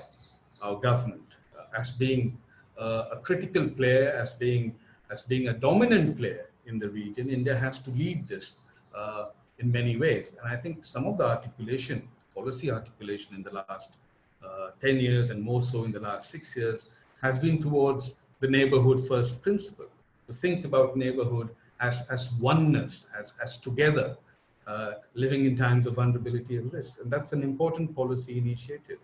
Speaker 8: our government as being a critical player, as being a dominant player in the region. India has to lead this in many ways. And I think some of the articulation, policy articulation in the last 10 years and more so in the last 6 years has been towards the neighborhood first principle, to think about neighborhood as oneness, as together, living in times of vulnerability and risk. And that's an important policy initiative.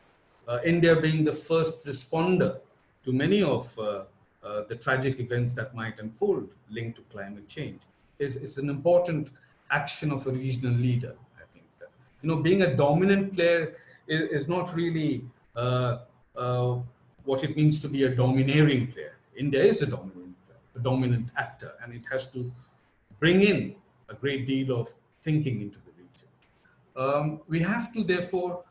Speaker 8: India being the first responder to many of the tragic events that might unfold linked to climate change is an important action of a regional leader, I think. Being a dominant player is not really what it means to be a domineering player. India is a dominant actor, and it has to bring in a great deal of thinking into the region. We have to, therefore,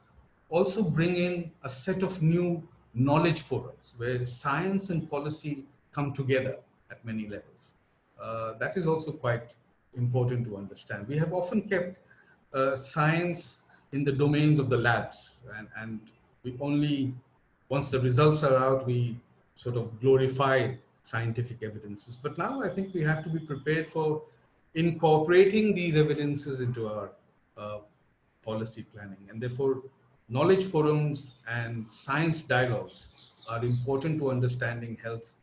Speaker 8: also bring in a set of new knowledge forums where science and policy come together at many levels. That is also quite important to understand. We have often kept science in the domains of the labs, and we only, once the results are out, we sort of glorify scientific evidences. But now I think we have to be prepared for incorporating these evidences into our policy planning. And therefore, knowledge forums and science dialogues are important to understanding health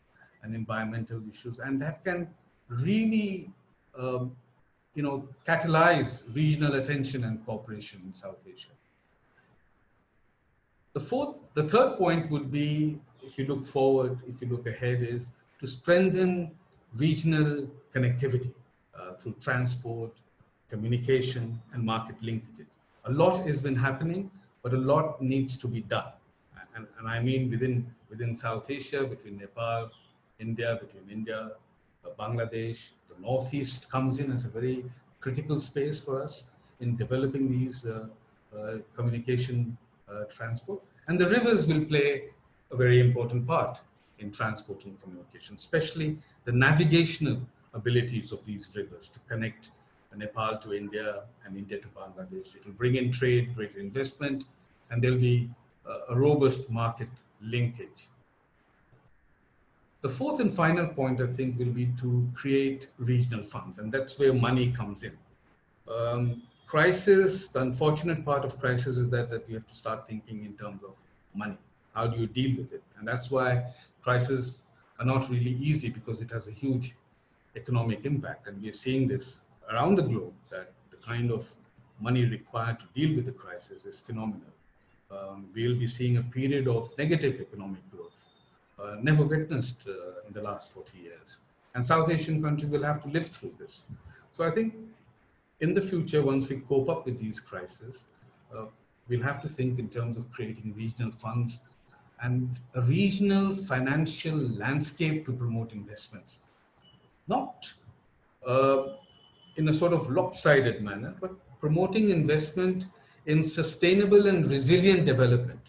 Speaker 8: and environmental issues. And that can really, catalyze regional attention and cooperation in South Asia. The third point would be, if you look forward, if you look ahead, is to strengthen regional connectivity through transport, communication, and market linkages. A lot has been happening, but a lot needs to be done. And I mean within South Asia, between Nepal, India, between India, Bangladesh. The Northeast comes in as a very critical space for us in developing these communication transport. And the rivers will play a very important part in transporting communication, especially the navigational abilities of these rivers to connect Nepal to India and India to Bangladesh. It will bring in trade, greater investment, and there'll be a robust market linkage. The fourth and final point, I think, will be to create regional funds, and that's where money comes in. Crisis, the unfortunate part of crisis is that we have to start thinking in terms of money. How do you deal with it? And that's why crises are not really easy, because it has a huge economic impact. And we are seeing this around the globe, that the kind of money required to deal with the crisis is phenomenal. We'll be seeing a period of negative economic growth, never witnessed in the last 40 years. And South Asian countries will have to live through this. So I think in the future, once we cope up with these crises, we'll have to think in terms of creating regional funds and a regional financial landscape to promote investments. Not in a sort of lopsided manner, but promoting investment in sustainable and resilient development.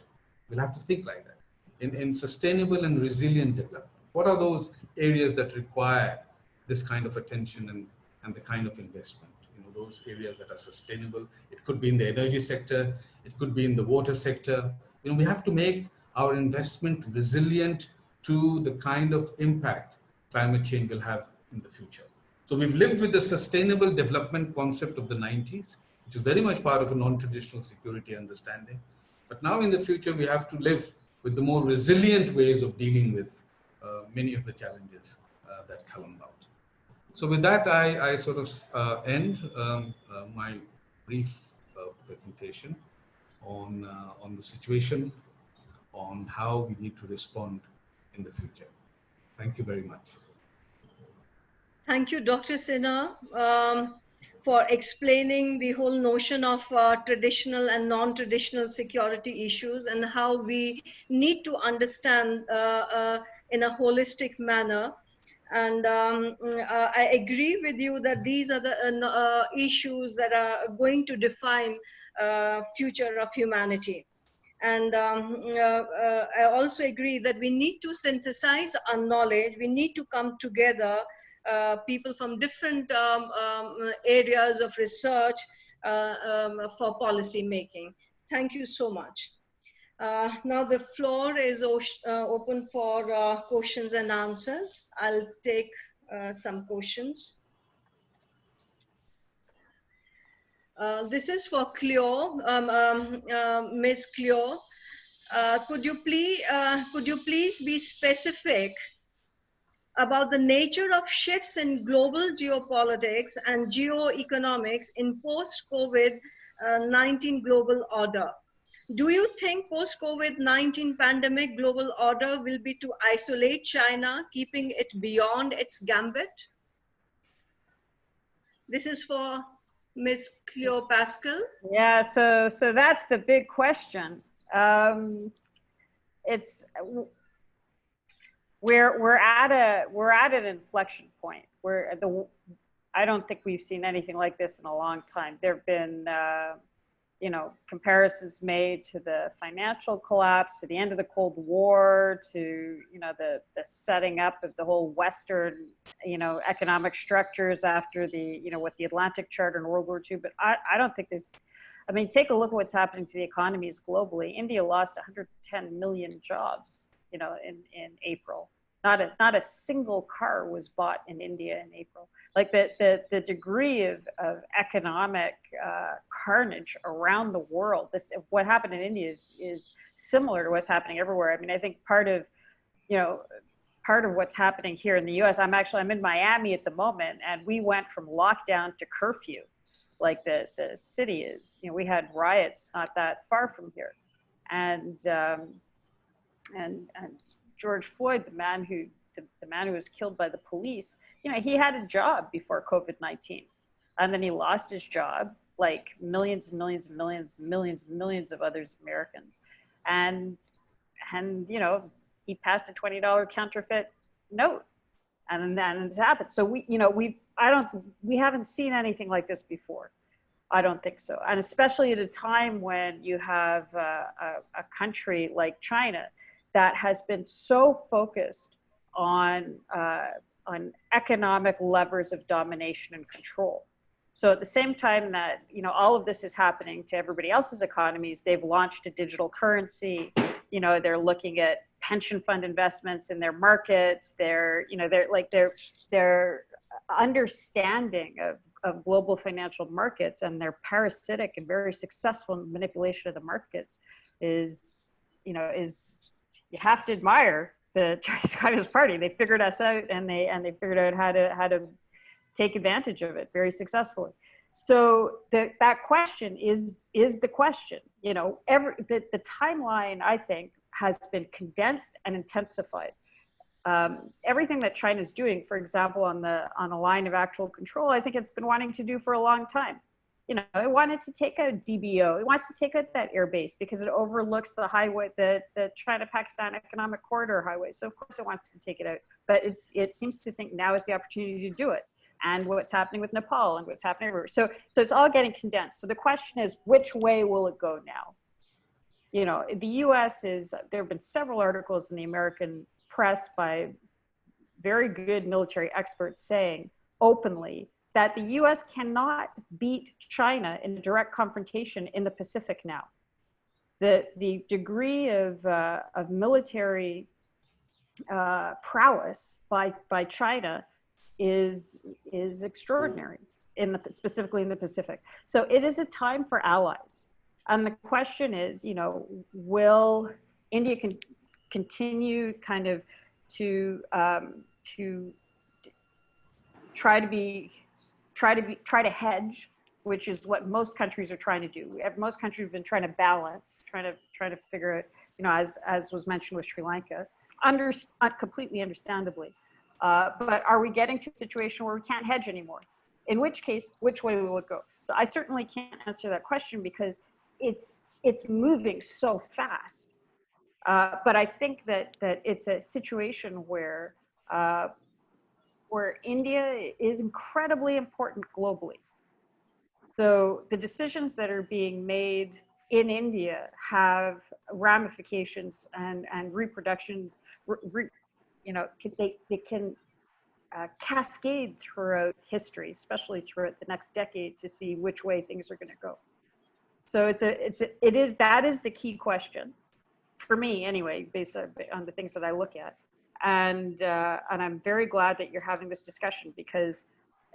Speaker 8: We'll have to think like that. In sustainable and resilient development. What are those areas that require this kind of attention and the kind of investment? Those areas that are sustainable. It could be in the energy sector. It could be in the water sector. We have to make our investment resilient to the kind of impact climate change will have in the future. So we've lived with the sustainable development concept of the 90s, which is very much part of a non-traditional security understanding. But now in the future, we have to live with the more resilient ways of dealing with many of the challenges that come about. So with that, I sort of end my brief presentation on the situation, on how we need to respond in the future. Thank you very much.
Speaker 1: Thank you, Dr. Sinha, for explaining the whole notion of traditional and non-traditional security issues and how we need to understand in a holistic manner. And I agree with you that these are the issues that are going to define future of humanity. And I also agree that we need to synthesize our knowledge. We need to come together, people from different areas of research for policy making. Thank you so much. Now the floor is open for questions and answers. I'll take some questions. This is for Cleo, Ms. Cleo. Could you please be specific about the nature of shifts in global geopolitics and geoeconomics in post-COVID-19 global order? Do you think post-COVID-19 pandemic global order will be to isolate China, keeping it beyond its gambit? This is for Ms. Cleo Pascal.
Speaker 4: Yeah, so that's the big question. We're at an inflection point where I don't think we've seen anything like this in a long time. There've been comparisons made to the financial collapse, to the end of the Cold War, to the setting up of the whole Western economic structures after with the Atlantic Charter in World War II. But I don't think there's. I mean, take a look at what's happening to the economies globally. India lost 110 million jobs, in April. Not a single car was bought in India in April. Like the degree of economic carnage around the world. What happened in India is similar to what's happening everywhere. I mean, I think part of part of what's happening here in the US. I'm in Miami at the moment, and we went from lockdown to curfew, like the city is. You know, we had riots not that far from here. And George Floyd, the man who was killed by the police, you know, he had a job before COVID-19, and then he lost his job, like millions and millions and millions and millions and millions of others Americans, and you know, he passed a $20 counterfeit note, and then it's happened. So we haven't seen anything like this before. I don't think so, and especially at a time when you have a country like China that has been so focused on economic levers of domination and control. So at the same time that, you know, all of this is happening to everybody else's economies, they've launched a digital currency. You know, they're looking at pension fund investments in their markets. Their understanding of global financial markets and their parasitic and very successful manipulation of the markets is you have to admire the Chinese Communist Party. They figured us out, and they figured out how to take advantage of it very successfully. So that question is the question. You know, the timeline, I think, has been condensed and intensified. Everything that China's doing, for example, on the line of actual control, I think it's been wanting to do for a long time. You know, it wanted to take out DBO. It wants to take out that air base because it overlooks the highway, the China-Pakistan Economic Corridor highway. So of course it wants to take it out, but it seems to think now is the opportunity to do it. And what's happening with Nepal and what's happening everywhere. So it's all getting condensed. So the question is, which way will it go now? You know, the US there have been several articles in the American press by very good military experts saying openly that the US cannot beat China in a direct confrontation in the Pacific now. The degree of military prowess by China is extraordinary, specifically in the Pacific. So it is a time for allies. And the question is, you know, will India continue kind of to try to hedge, which is what most countries are trying to do. Most countries have been trying to balance, trying to figure out, you know, as was mentioned with Sri Lanka, completely understandandly. But are we getting to a situation where we can't hedge anymore? In which case, which way will it go? So I certainly can't answer that question because it's moving so fast. But I think that it's a situation where India is incredibly important globally. So the decisions that are being made in India have ramifications and repercussions. You know, they can cascade throughout history, especially throughout the next decade, to see which way things are going to go. So that is the key question for me, anyway, based on the things that I look at. And I'm very glad that you're having this discussion, because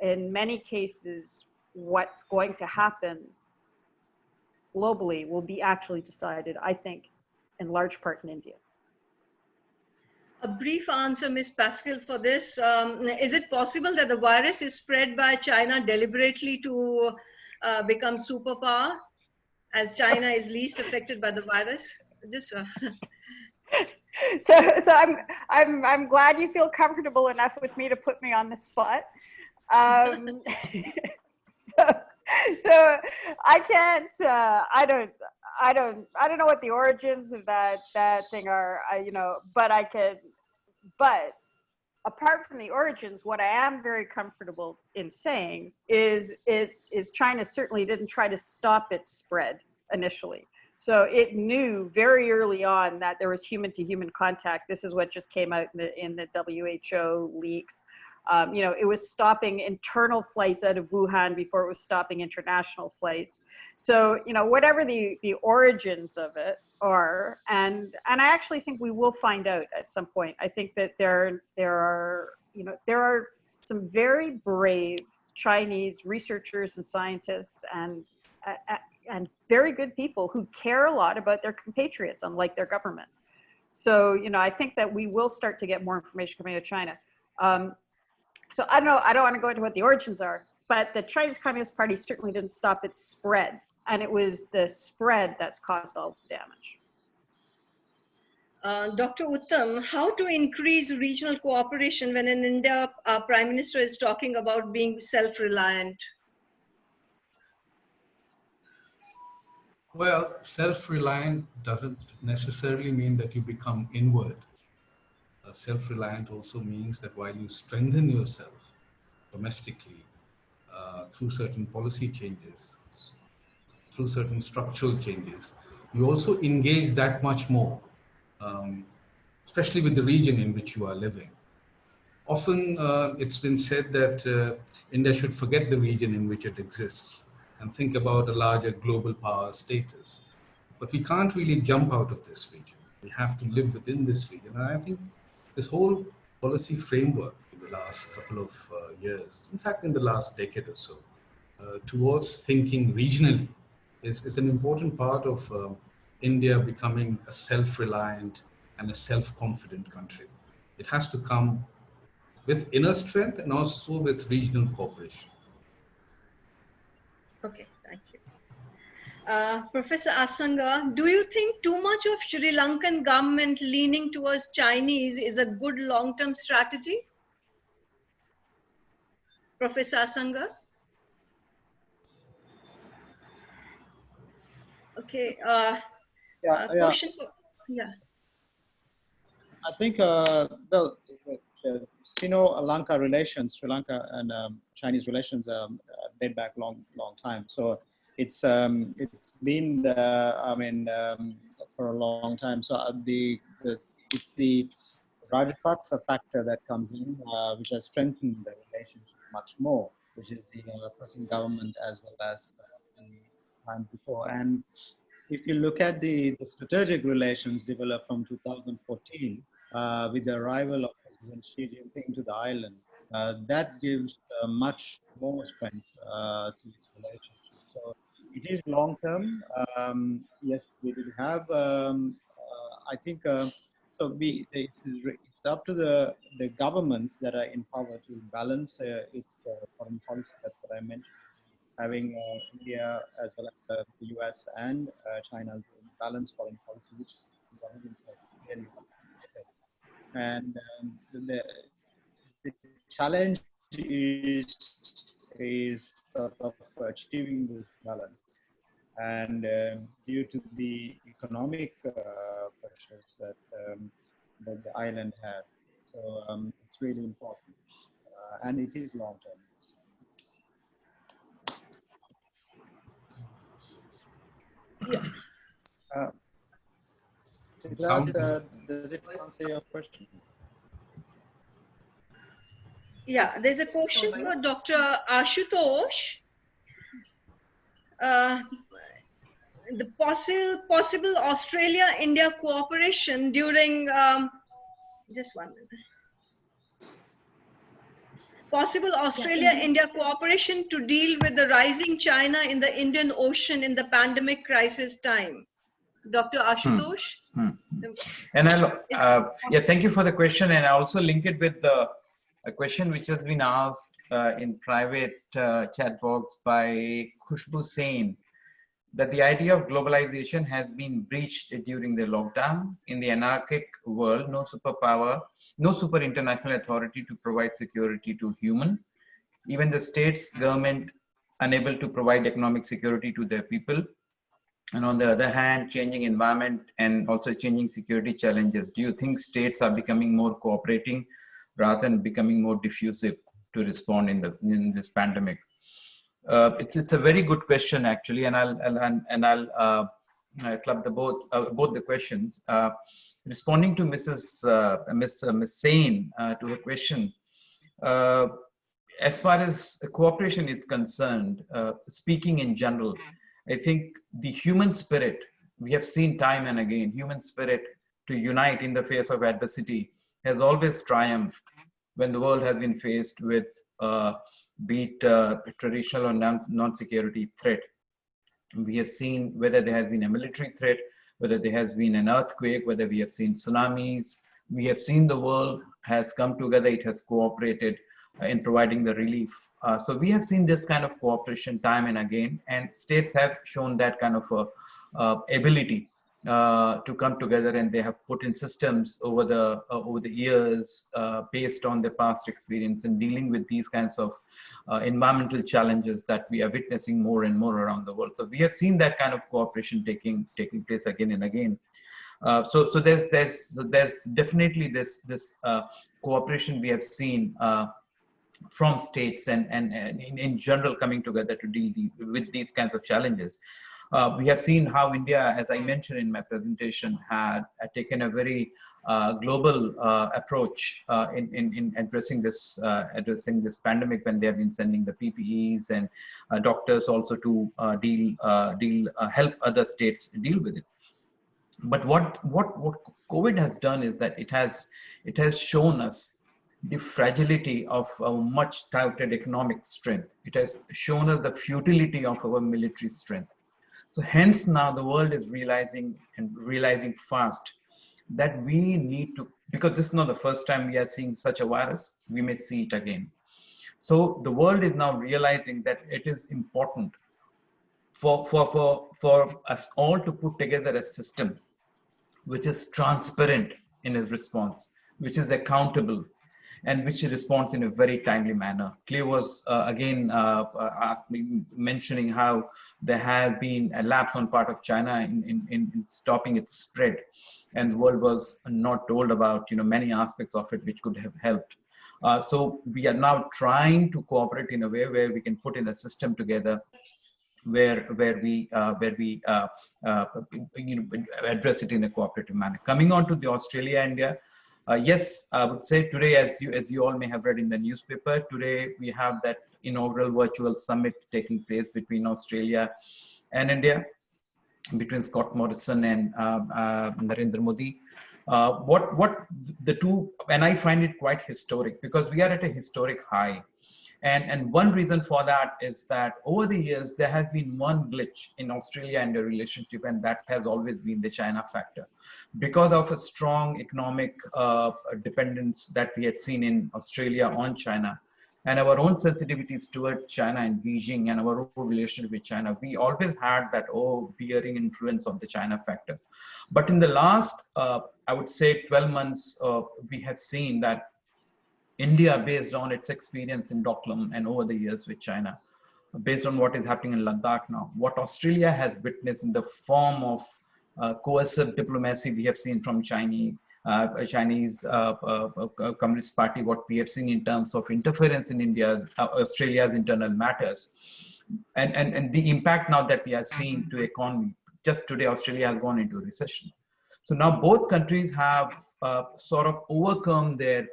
Speaker 4: in many cases, what's going to happen globally will be actually decided, I think, in large part in India.
Speaker 1: A brief answer, Ms. Pascal, for this. Is it possible that the virus is spread by China deliberately to become superpower, as China is least affected by the virus? Just
Speaker 4: So I'm glad you feel comfortable enough with me to put me on the spot. So I can't. I don't know what the origins of that thing are. But apart from the origins, what I am very comfortable in saying is China certainly didn't try to stop its spread initially. So it knew very early on that there was human-to-human contact. This is what just came out in the WHO leaks. You know, it was stopping internal flights out of Wuhan before it was stopping international flights. So, you know, whatever the origins of it are, and I actually think we will find out at some point. I think that there are some very brave Chinese researchers and scientists and very good people who care a lot about their compatriots, unlike their government. So, you know, I think that we will start to get more information coming out of China. So I don't know, I don't want to go into what the origins are, but the Chinese Communist Party certainly didn't stop its spread. And it was the spread that's caused all the damage.
Speaker 1: Dr. Uttam, how to increase regional cooperation when in India, our Prime Minister is talking about being self-reliant?
Speaker 8: Well, self-reliant doesn't necessarily mean that you become inward. Self-reliant also means that while you strengthen yourself domestically through certain policy changes, through certain structural changes, you also engage that much more, especially with the region in which you are living. Often it's been said that India should forget the region in which it exists and think about a larger global power status. But we can't really jump out of this region. We have to live within this region. And I think this whole policy framework in the last couple of years, in fact, in the last decade or so, towards thinking regionally is an important part of India becoming a self-reliant and a self-confident country. It has to come with inner strength and also with regional cooperation.
Speaker 1: Okay, thank you. Professor Asanga, do you think too much of Sri Lankan government leaning towards Chinese is a good long-term strategy? Professor Asanga? Okay, question. Yeah.
Speaker 5: I think, well, Sino-Lanka relations, Sri Lanka and Chinese relations date back long time. So it's been, for a long time. So it's the Rajapaksa factor that comes in, which has strengthened the relationship much more, which is the present government as well as the time before. And if you look at the strategic relations developed from 2014 with the arrival of President Xi Jinping to the island, that gives much more strength to this relationship. So it is long term. Yes, we will have. I think so. It's up to the governments that are in power to balance its foreign policy. That's what I mentioned. Having India as well as the US and China's balanced foreign policy, which the government has clearly articulated. And the challenge is sort of achieving this balance. And due to the economic pressures that the island has, so it's really important, and it is long term.
Speaker 1: Yeah.
Speaker 5: Does it answer your question?
Speaker 1: Yeah, there's a question for Dr. Ashutosh. The possible Australia-India cooperation during, just 1 minute. Possible Australia-India cooperation to deal with the rising China in the Indian Ocean in the pandemic crisis time. Dr. Ashutosh?
Speaker 7: And yeah, thank you for the question. And I also link it with a question which has been asked in private chat box by Khushbu Sen, that the idea of globalization has been breached during the lockdown. In the anarchic world, no superpower, no super international authority to provide security to human. Even the state's government unable to provide economic security to their people. And on the other hand, changing environment and also changing security challenges. Do you think states are becoming more cooperating rather than becoming more diffusive to respond in this pandemic? It's a very good question actually, and I'll club both the questions. Responding to Miss Sain to her question, as far as cooperation is concerned, speaking in general, I think the human spirit, we have seen time and again, human spirit to unite in the face of adversity has always triumphed when the world has been faced with be it traditional or non-security threat. We have seen whether there has been a military threat, whether there has been an earthquake, whether we have seen tsunamis. We have seen the world has come together, it has cooperated in providing the relief. So we have seen this kind of cooperation time and again, and states have shown that kind of ability to come together, and they have put in systems over the years based on their past experience in dealing with these kinds of environmental challenges that we are witnessing more and more around the world. So we have seen that kind of cooperation taking place again and again. So there's definitely this cooperation we have seen from states and in general coming together to deal with these kinds of challenges. We have seen how India, as I mentioned in my presentation, had taken a very global approach in addressing this pandemic, when they have been sending the PPEs and doctors also to help other states deal with it. But what COVID has done is that it has shown us the fragility of our much touted economic strength. It has shown us the futility of our military strength. So hence now the world is realizing fast that we need to, because this is not the first time we are seeing such a virus, we may see it again. So the world is now realizing that it is important for us all to put together a system which is transparent in its response, which is accountable, and which responds in a very timely manner. Claire was again mentioning how there has been a lapse on part of China in stopping its spread, and the world was not told about many aspects of it which could have helped. So we are now trying to cooperate in a way where we can put in a system together where we address it in a cooperative manner. Coming on to the Australia-India. Yes, I would say today, as you all may have read in the newspaper, today we have that inaugural virtual summit taking place between Australia and India, between Scott Morrison and Narendra Modi. What the two, and I find it quite historic because we are at a historic high. And one reason for that is that over the years, there has been one glitch in Australia and the relationship, and that has always been the China factor. Because of a strong economic dependence that we had seen in Australia on China, and our own sensitivities toward China and Beijing and our own relationship with China, we always had that bearing influence of the China factor. But in the last, I would say 12 months, we have seen that India, based on its experience in Doklam and over the years with China, based on what is happening in Ladakh now, what Australia has witnessed in the form of coercive diplomacy we have seen from Chinese Communist Party, what we have seen in terms of interference in Australia's internal matters, and the impact now that we are seeing to economy. Just today, Australia has gone into recession. So now both countries have sort of overcome their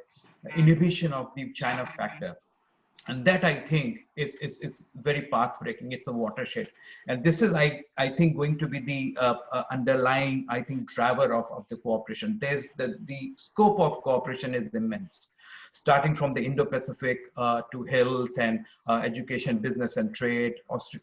Speaker 7: inhibition of the China factor. And that I think is very path-breaking. It's a watershed. And this is, I think, going to be the underlying, I think, driver of the cooperation. There's the scope of cooperation is immense, starting from the Indo-Pacific to health and education, business and trade.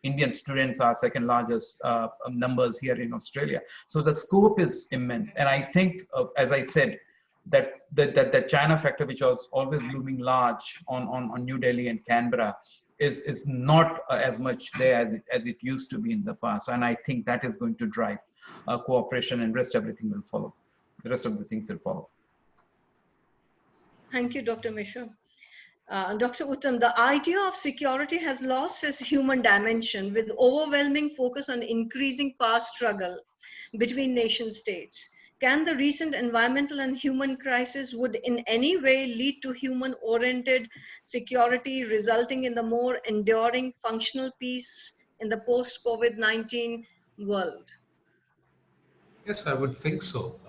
Speaker 7: Indian students are second largest numbers here in Australia. So the scope is immense. And I think, as I said, that the China factor, which was always looming large on New Delhi and Canberra, is not as much there as it used to be in the past. And I think that is going to drive cooperation, and everything will follow. The rest of the things will follow.
Speaker 1: Thank you, Dr. Mishra. Dr. Uttam, the idea of security has lost its human dimension with overwhelming focus on increasing power struggle between nation states. Can the recent environmental and human crisis would in any way lead to human-oriented security, resulting in the more enduring functional peace in the post-COVID-19 world?
Speaker 8: Yes, I would think so.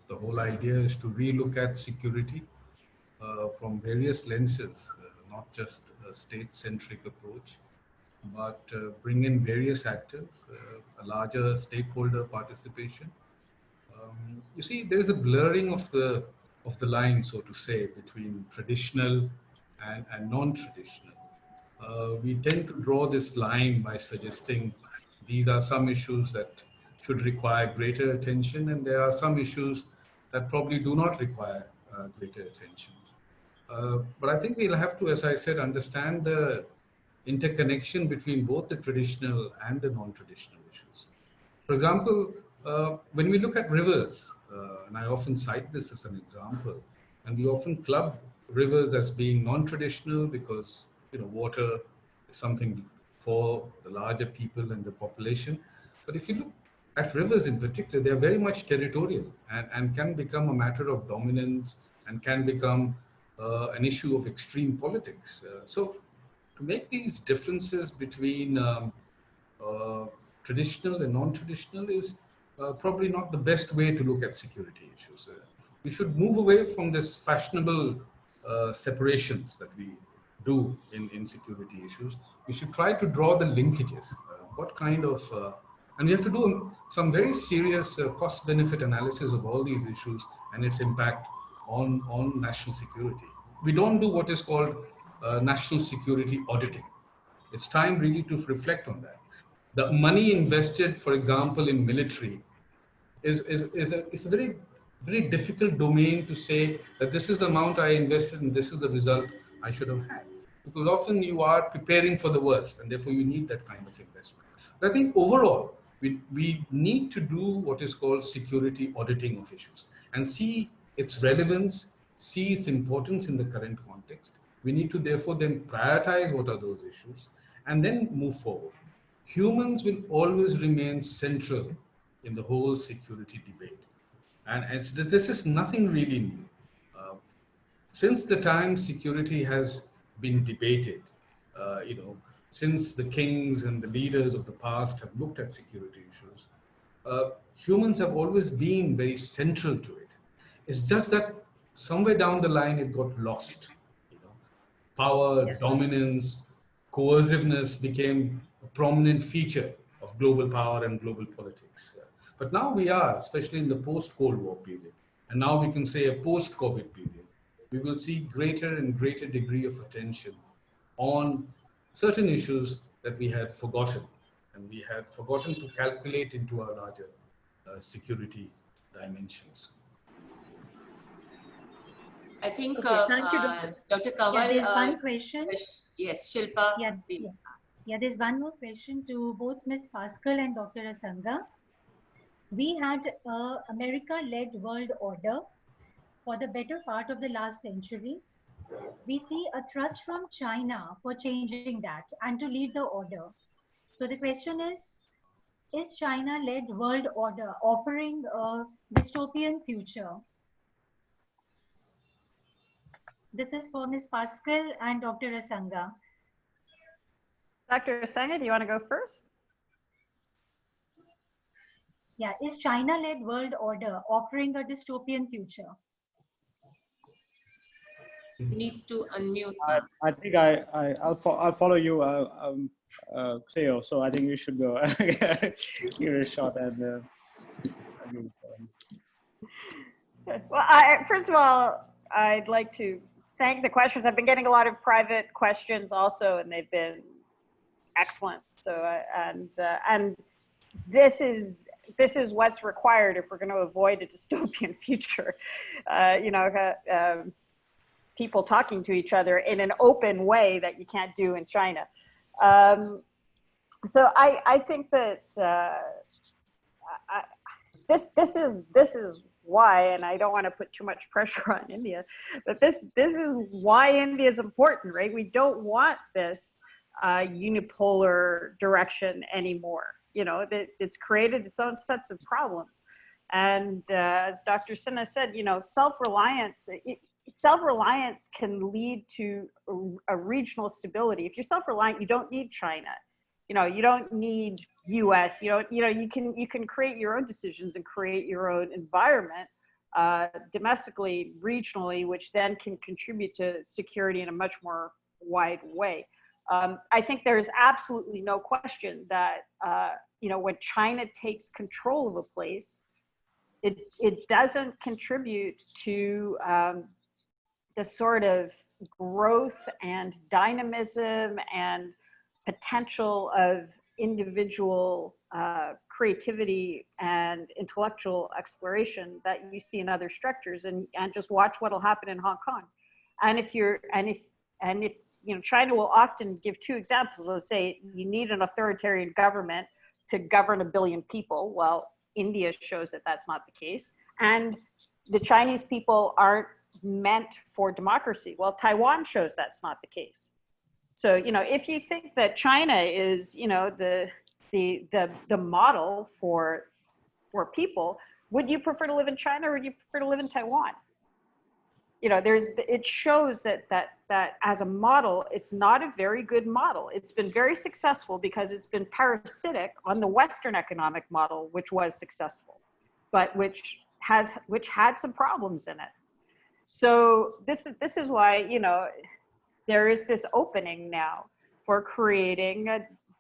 Speaker 8: The whole idea is to relook at security from various lenses, not just a state-centric approach, but bring in various actors, a larger stakeholder participation. You see, there's a blurring of the line, so to say, between traditional and non-traditional. We tend to draw this line by suggesting these are some issues that should require greater attention, and there are some issues that probably do not require greater attention. But I think we'll have to, as I said, understand the interconnection between both the traditional and the non-traditional issues. For example, when we look at rivers, and I often cite this as an example, and we often club rivers as being non-traditional because, you know, water is something for the larger people and the population. But if you look at rivers in particular, they are very much territorial and can become a matter of dominance and can become an issue of extreme politics. So to make these differences between traditional and non-traditional is probably not the best way to look at security issues. We should move away from this fashionable separations that we do in security issues. We should try to draw the linkages. What kind of, and we have to do some very serious cost-benefit analysis of all these issues and its impact on national security. We don't do what is called national security auditing. It's time really to reflect on that. The money invested, for example, in military is a very, very difficult domain to say that this is the amount I invested and this is the result I should have had. Because often you are preparing for the worst and therefore you need that kind of investment. But I think overall, we need to do what is called security auditing of issues and see its relevance, see its importance in the current context. We need to therefore then prioritize what are those issues and then move forward. Humans will always remain central in the whole security debate. And this is nothing really new. Since the time security has been debated, you know, since the kings and the leaders of the past have looked at security issues, humans have always been very central to it. It's just that somewhere down the line it got lost. You know, power, dominance, coerciveness became a prominent feature of global power and global politics. But now we are, especially in the post-Cold War period, and now we can say a post-COVID period, we will see greater and greater degree of attention on certain issues that we had forgotten, and we had forgotten to calculate into our larger security dimensions.
Speaker 3: I think
Speaker 1: thank you,
Speaker 3: Dr. Kanwar.
Speaker 2: Yeah, there's one question.
Speaker 3: Yes, Shilpa,
Speaker 2: Yeah,
Speaker 3: please.
Speaker 2: yeah, there's one more question to both Ms. Pascal and Dr. Asanga. We had a America-led world order for the better part of the last century. We see a thrust from China for changing that and to lead the order. So the question is China-led world order offering a dystopian future? This is for Ms. Pascal and Dr. Asanga.
Speaker 4: Dr. Asanga, do you want to go first?
Speaker 2: Yeah, is China-led world order offering a dystopian future?
Speaker 3: He needs to unmute.
Speaker 5: I think I'll follow you, Cleo. So I think we should go give it a shot. And
Speaker 4: well, first of all, I'd like to thank the questions. I've been getting a lot of private questions also, and they've been excellent. So and this is what's required if we're going to avoid a dystopian future. You know, people talking to each other in an open way that you can't do in China. So I think that this is why, and I don't want to put too much pressure on India, but this is why India is important, right? We don't want this unipolar direction anymore. You know, it's created its own sets of problems. And as Dr. Sinha said, you know, self-reliance can lead to a regional stability. If you're self-reliant, you don't need China. You know, you don't need US. You can create your own decisions and create your own environment domestically, regionally, which then can contribute to security in a much more wide way. I think there's absolutely no question that, you know, when China takes control of a place, it doesn't contribute to the sort of growth and dynamism and potential of individual creativity and intellectual exploration that you see in other structures, and just watch what'll happen in Hong Kong. And if China will often give two examples. They'll say you need an authoritarian government to govern 1 billion people. Well, India shows that that's not the case. And the Chinese people aren't meant for democracy. Well, Taiwan shows that's not the case. So, if you think that China is, the model for people, would you prefer to live in China or would you prefer to live in Taiwan? It shows that as a model, it's not a very good model. It's been very successful because it's been parasitic on the Western economic model, which was successful, but which had some problems in it. So this is why, there is this opening now for creating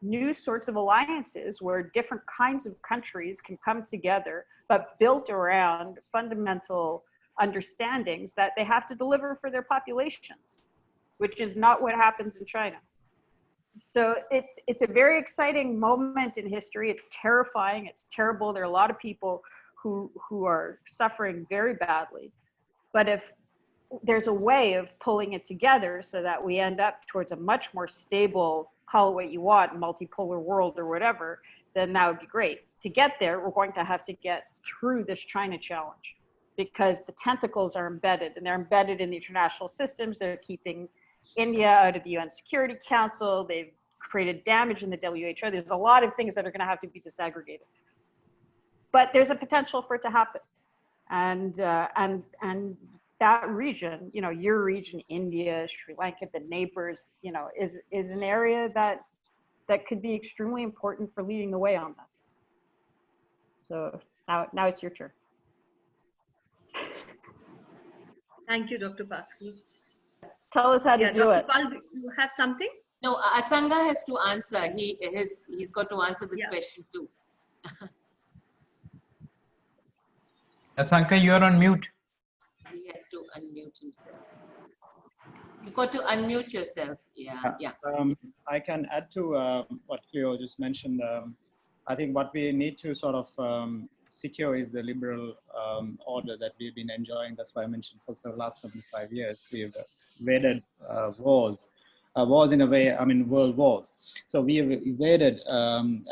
Speaker 4: new sorts of alliances where different kinds of countries can come together, but built around fundamental understandings that they have to deliver for their populations, which is not what happens in China. So it's a very exciting moment in history. It's terrifying. It's terrible. There are a lot of people who are suffering very badly. But if there's a way of pulling it together so that we end up towards a much more stable, call it what you want, multipolar world or whatever, then that would be great. To get there, we're going to have to get through this China challenge, because the tentacles are embedded, and they're embedded in the international systems. They're keeping India out of the UN Security Council. They've created damage in the WHO. There's a lot of things that are going to have to be disaggregated. But there's a potential for it to happen. And that region, your region, India, Sri Lanka, the neighbors, is an area that could be extremely important for leading the way on this. So now it's your turn.
Speaker 1: Thank you, Dr. Pascal.
Speaker 4: Tell us how to do
Speaker 1: Dr.
Speaker 4: it.
Speaker 1: Paul, you have something?
Speaker 3: No, Asanga has to answer. He's got to answer this question too.
Speaker 7: Asanka, you're on mute.
Speaker 3: He has to unmute himself. You got to unmute yourself. Yeah.
Speaker 5: I can add to what Cleo just mentioned. I think what we need to sort of secure is the liberal order that we've been enjoying. That's why I mentioned for the last 75 years, we've evaded wars. Wars in a way, world wars. So we have evaded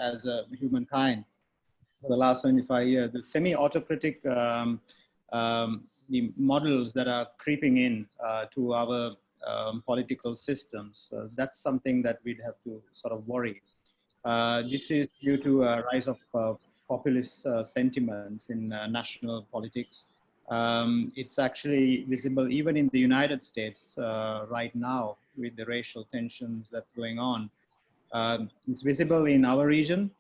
Speaker 5: as a humankind for the last 75 years. The semi-autocratic the models that are creeping in to our political systems. That's something that we'd have to sort of worry. This is due to a rise of populist sentiments in national politics. It's actually visible even in the United States right now with the racial tensions that's going on. It's visible in our region,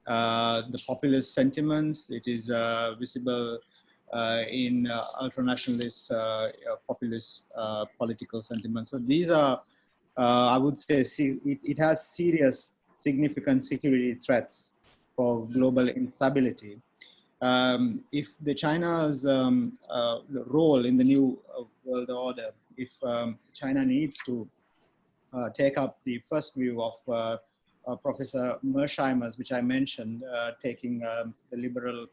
Speaker 5: the populist sentiments. It is visible in ultranationalist, populist political sentiments. So these are, I would say, it has serious, significant security threats for global instability. If the China's role in the new world order, if China needs to take up the first view of Professor Mersheimer's, which I mentioned, taking the liberal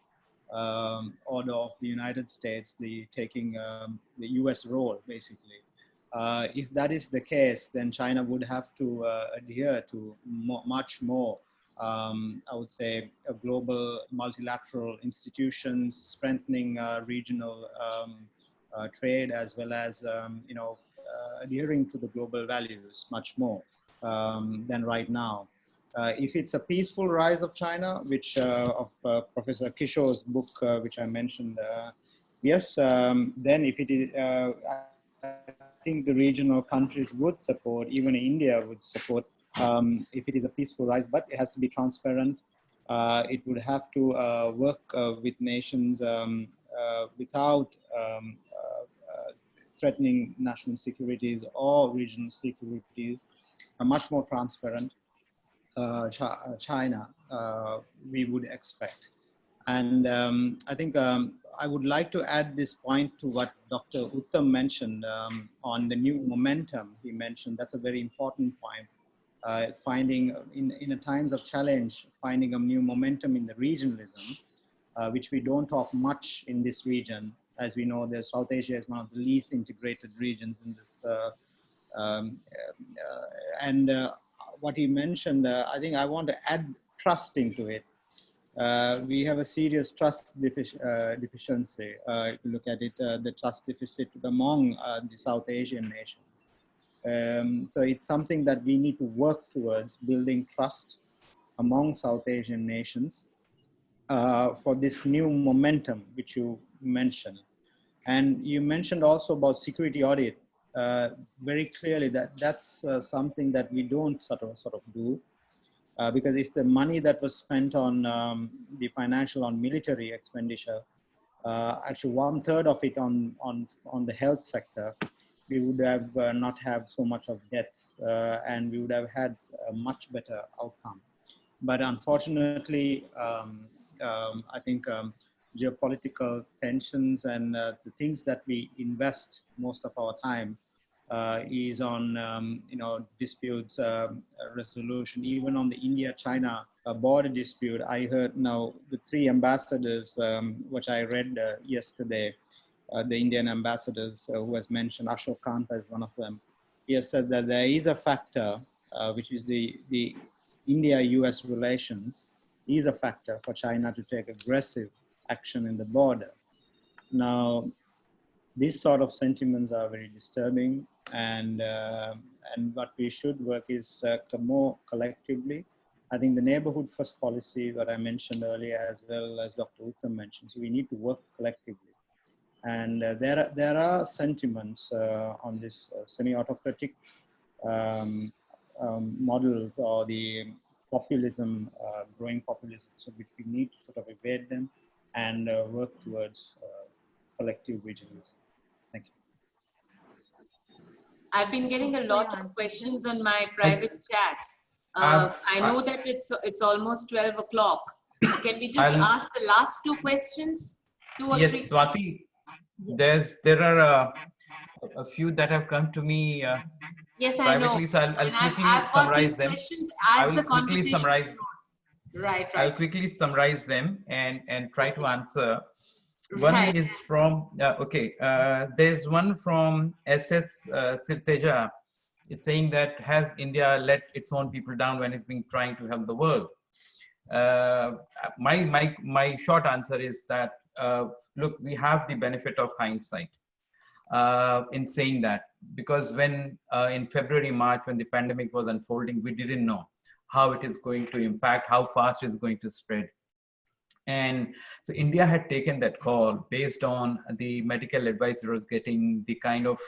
Speaker 5: order of the United States, taking the US role, basically. If that is the case, then China would have to adhere to much more, I would say, global multilateral institutions, strengthening regional trade, as well as, adhering to the global values much more than right now. If it's a peaceful rise of China, which of Professor Kishore's book, which I mentioned, yes, then if it is, I think the regional countries would support, even India would support, if it is a peaceful rise, but it has to be transparent. It would have to work with nations without threatening national securities or regional securities, much more transparent. China, we would expect. And I think I would like to add this point to what Dr. Uttam mentioned on the new momentum he mentioned. That's a very important point. finding in a times of challenge, finding a new momentum in the regionalism, which we don't talk much in this region. As we know, South Asia is one of the least integrated regions in this. What he mentioned, I think I want to add trust into it. We have a serious trust deficiency. If you look at it, the trust deficit among the South Asian nations. So it's something that we need to work towards, building trust among South Asian nations for this new momentum which you mentioned. And you mentioned also about security audit. Very clearly that's something that we don't sort of do. Because if the money that was spent on the on military expenditure, actually 1/3 of it on the health sector, we would have not have so much of deaths, and we would have had a much better outcome. But unfortunately, I think geopolitical tensions and the things that we invest most of our time is on disputes resolution. Even on the India-China border dispute, I heard now the 3 ambassadors, which I read yesterday, the Indian ambassadors who was mentioned, Ashok Kanta is one of them. He has said that there is a factor, which is the India-US relations, is a factor for China to take aggressive action in the border. Now, these sort of sentiments are very disturbing, and what we should work is more collectively. I think the neighborhood first policy that I mentioned earlier, as well as Dr. Uttam mentioned, so we need to work collectively. And there are sentiments on this semi-autocratic model, or the populism, growing populism, so we need to sort of evade them and work towards collective vigilance. Thank you.
Speaker 3: I've been getting a lot of questions on my private chat. I know that it's almost 12 o'clock. Can we just ask the last 2 questions? 2 or 3?
Speaker 7: Yes, Swati, there are a few that have come to me
Speaker 3: yes,
Speaker 7: privately,
Speaker 3: I know.
Speaker 7: so I'll quickly
Speaker 3: I've
Speaker 7: summarize
Speaker 3: got these
Speaker 7: them.
Speaker 3: questions
Speaker 7: I
Speaker 3: as
Speaker 7: will
Speaker 3: the
Speaker 7: quickly
Speaker 3: conversation
Speaker 7: summarize.
Speaker 3: is on. Right.
Speaker 7: I'll quickly summarize them and try to answer. One
Speaker 3: Right.
Speaker 7: is from, there's one from SS Sirteja. It's saying that, has India let its own people down when it's been trying to help the world? My short answer is that, look, we have the benefit of hindsight in saying that, because when in February, March, when the pandemic was unfolding, we didn't know how it is going to impact, how fast it's going to spread. And so India had taken that call based on the medical advice it was getting, the kind of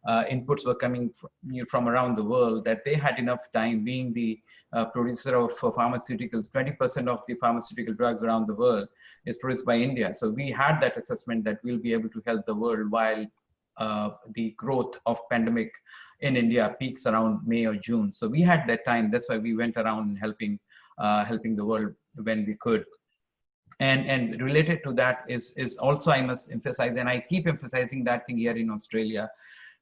Speaker 7: inputs were coming from around the world, that they had enough time, being the producer of pharmaceuticals. 20% of the pharmaceutical drugs around the world is produced by India. So we had that assessment that we'll be able to help the world while the growth of pandemic in India peaks around May or June. So we had that time. That's why we went around helping the world when we could. And related to that is also, I must emphasize, and I keep emphasizing that thing here in Australia,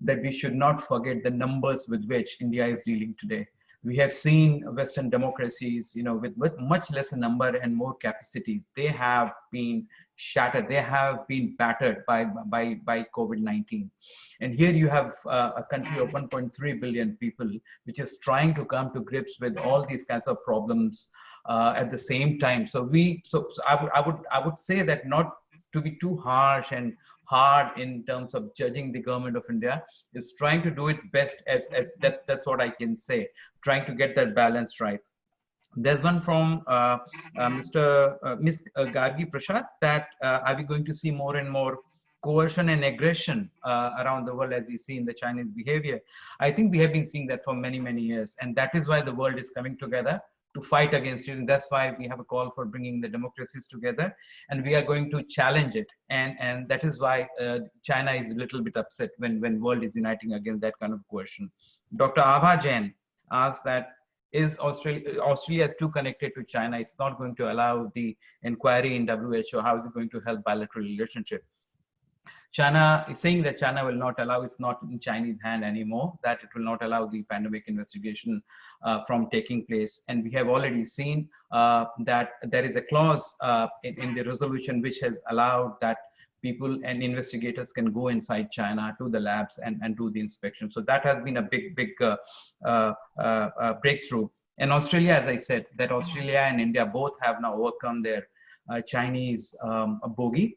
Speaker 7: that we should not forget the numbers with which India is dealing today. We have seen Western democracies, with much lesser number and more capacities, they have been shattered, they have been battered by COVID-19. And here you have a country of 1.3 billion people, which is trying to come to grips with all these kinds of problems at the same time. So I would say that, not to be too harsh and hard in terms of judging the government of India, is trying to do its best, as that's what I can say, trying to get that balance right. There's one from Miss Gargi Prasad, that are we going to see more and more coercion and aggression around the world, as we see in the Chinese behavior? I think we have been seeing that for many, many years, and that is why the world is coming together to fight against it. And that's why we have a call for bringing the democracies together, and we are going to challenge it. And that is why China is a little bit upset when world is uniting against that kind of coercion. Dr. Abha Jain asked that, is Australia is too connected to China? It's not going to allow the inquiry in WHO. How is it going to help bilateral relationship? China is saying that China will not allow, it's not in Chinese hand anymore, that it will not allow the pandemic investigation from taking place. And we have already seen that there is a clause in the resolution which has allowed that people and investigators can go inside China to the labs and do the inspection. So that has been a big breakthrough. And Australia, as I said, that Australia and India both have now overcome their Chinese bogey.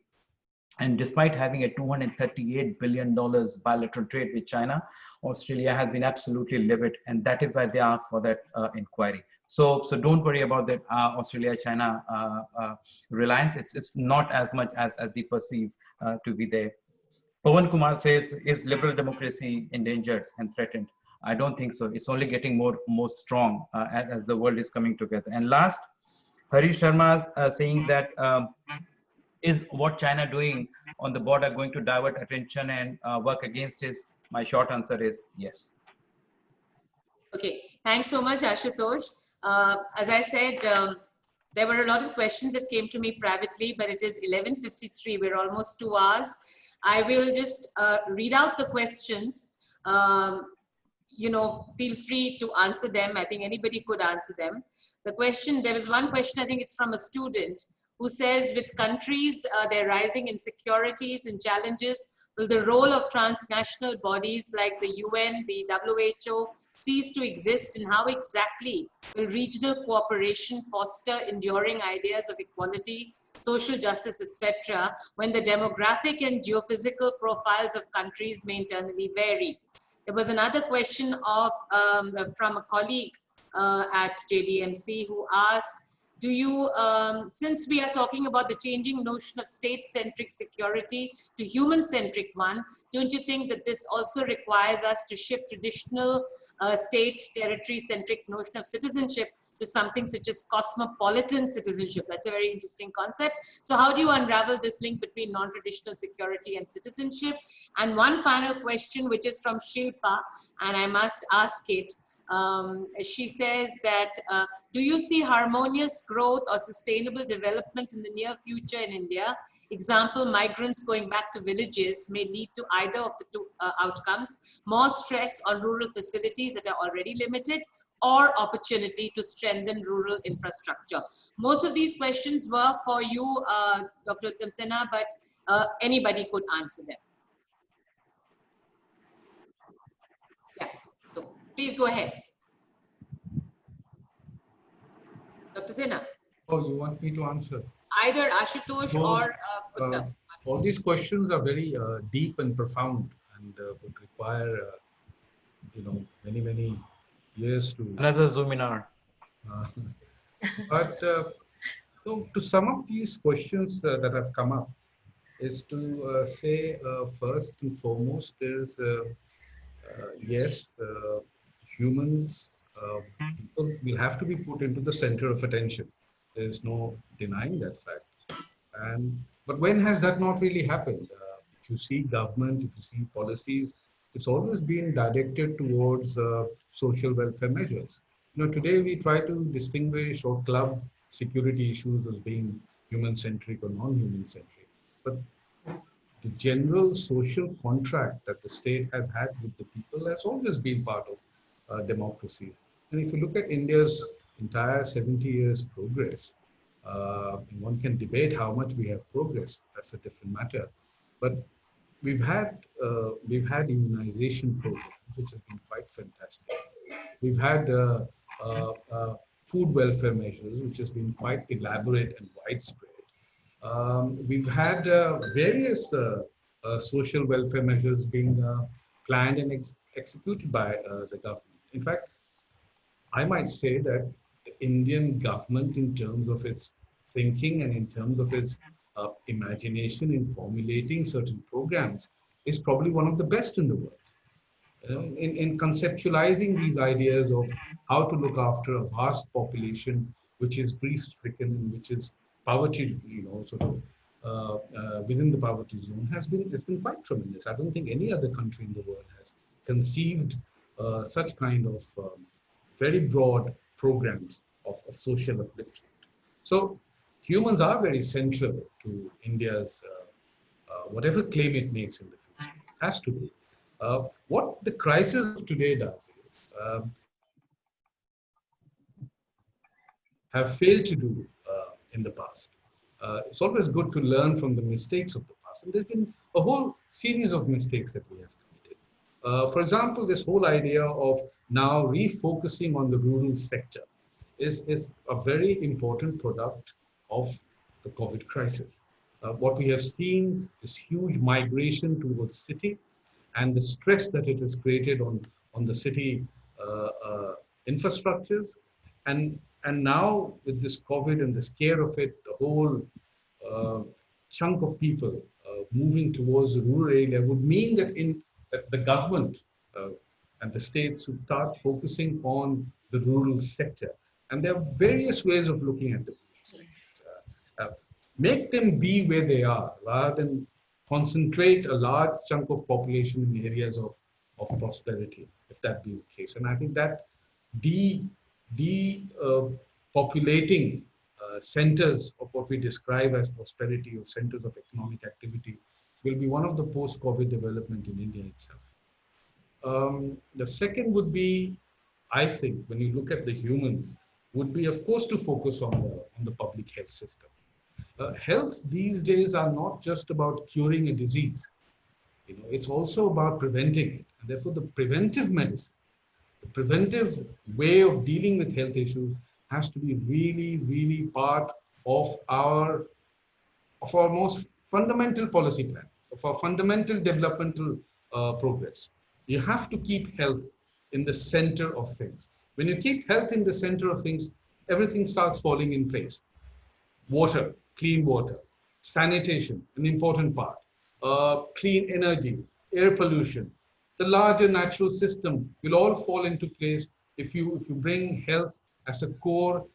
Speaker 7: And despite having a $238 billion bilateral trade with China, Australia has been absolutely livid. And that is why they asked for that inquiry. So don't worry about that Australia-China reliance. It's not as much as they perceive to be there. Pawan Kumar says, is liberal democracy endangered and threatened? I don't think so. It's only getting more strong as the world is coming together. And last, Harish Sharma is saying that is what China doing on the border going to divert attention and work against us? My short answer is yes.
Speaker 3: Okay, thanks so much, Ashutosh. As I said, there were a lot of questions that came to me privately, but it is 11:53. We're almost 2 hours. I will just read out the questions. You know, feel free to answer them. I think anybody could answer them. The question, there was one question, I think it's from a student, who says, with countries, they're rising insecurities and challenges, will the role of transnational bodies like the UN, the WHO, cease to exist, and how exactly will regional cooperation foster enduring ideas of equality, social justice, etc., when the demographic and geophysical profiles of countries may internally vary? There was another question from a colleague at JDMC who asked, do you, since we are talking about the changing notion of state-centric security to human-centric one, don't you think that this also requires us to shift traditional state territory-centric notion of citizenship to something such as cosmopolitan citizenship? That's a very interesting concept. So how do you unravel this link between non-traditional security and citizenship? And one final question, which is from Shilpa, and I must ask it. She says that, do you see harmonious growth or sustainable development in the near future in India? Example, migrants going back to villages may lead to either of the two outcomes: more stress on rural facilities that are already limited, or opportunity to strengthen rural infrastructure. Most of these questions were for you, Dr. Uttam Sinha, but anybody could answer them. Yeah, so please go ahead. Dr. Sinha.
Speaker 8: Oh, you want me to answer?
Speaker 3: Either Ashutosh or Uttam.
Speaker 8: All these questions are very deep and profound, and would require, you know, many years to.
Speaker 7: Another Zoominar.
Speaker 8: But so to sum up these questions that have come up, is to say first and foremost is yes, humans, people will have to be put into the center of attention. There's no denying that fact. But when has that not really happened? If you see government, if you see policies, it's always been directed towards social welfare measures. You know, today we try to distinguish or club security issues as being human-centric or non-human-centric. But the general social contract that the state has had with the people has always been part of democracy. And if you look at India's entire 70 years progress, one can debate how much we have progressed. That's a different matter. But we've had immunization programs, which have been quite fantastic. We've had food welfare measures, which has been quite elaborate and widespread. We've had various social welfare measures being planned and executed by the government. In fact, I might say that the Indian government, in terms of its thinking and in terms of its imagination in formulating certain programs, is probably one of the best in the world. You know, in conceptualizing these ideas of how to look after a vast population which is grief-stricken and which is poverty, you know, sort of within the poverty zone, it's been quite tremendous. I don't think any other country in the world has conceived such kind of very broad programs of social upliftment. So humans are very central to India's whatever claim it makes in the future. It has to be. What the crisis of today does is have failed to do in the past. It's always good to learn from the mistakes of the past. And there's been a whole series of mistakes that we have committed. For example, this whole idea of now refocusing on the rural sector is a very important product of the COVID crisis. What we have seen is huge migration towards city and the stress that it has created on the city infrastructures. And now with this COVID and the scare of it, the whole chunk of people moving towards the rural area would mean that the government and the states should start focusing on the rural sector. And there are various ways of looking at the rural sector. Make them be where they are rather than concentrate a large chunk of population in areas of prosperity, if that be the case. And I think that populating centers of what we describe as prosperity or centers of economic activity will be one of the post-COVID development in India itself. The second would be, I think, when you look at the humans, would be, of course, to focus on the public health system. Health these days are not just about curing a disease. It's also about preventing it. And therefore, the preventive medicine, the preventive way of dealing with health issues has to be really, really part of our most fundamental policy plan, of our fundamental developmental progress. You have to keep health in the center of things. When you keep health in the center of things, everything starts falling in place. Water, clean water, sanitation, an important part, clean energy, air pollution, the larger natural system will all fall into place if you bring health as a core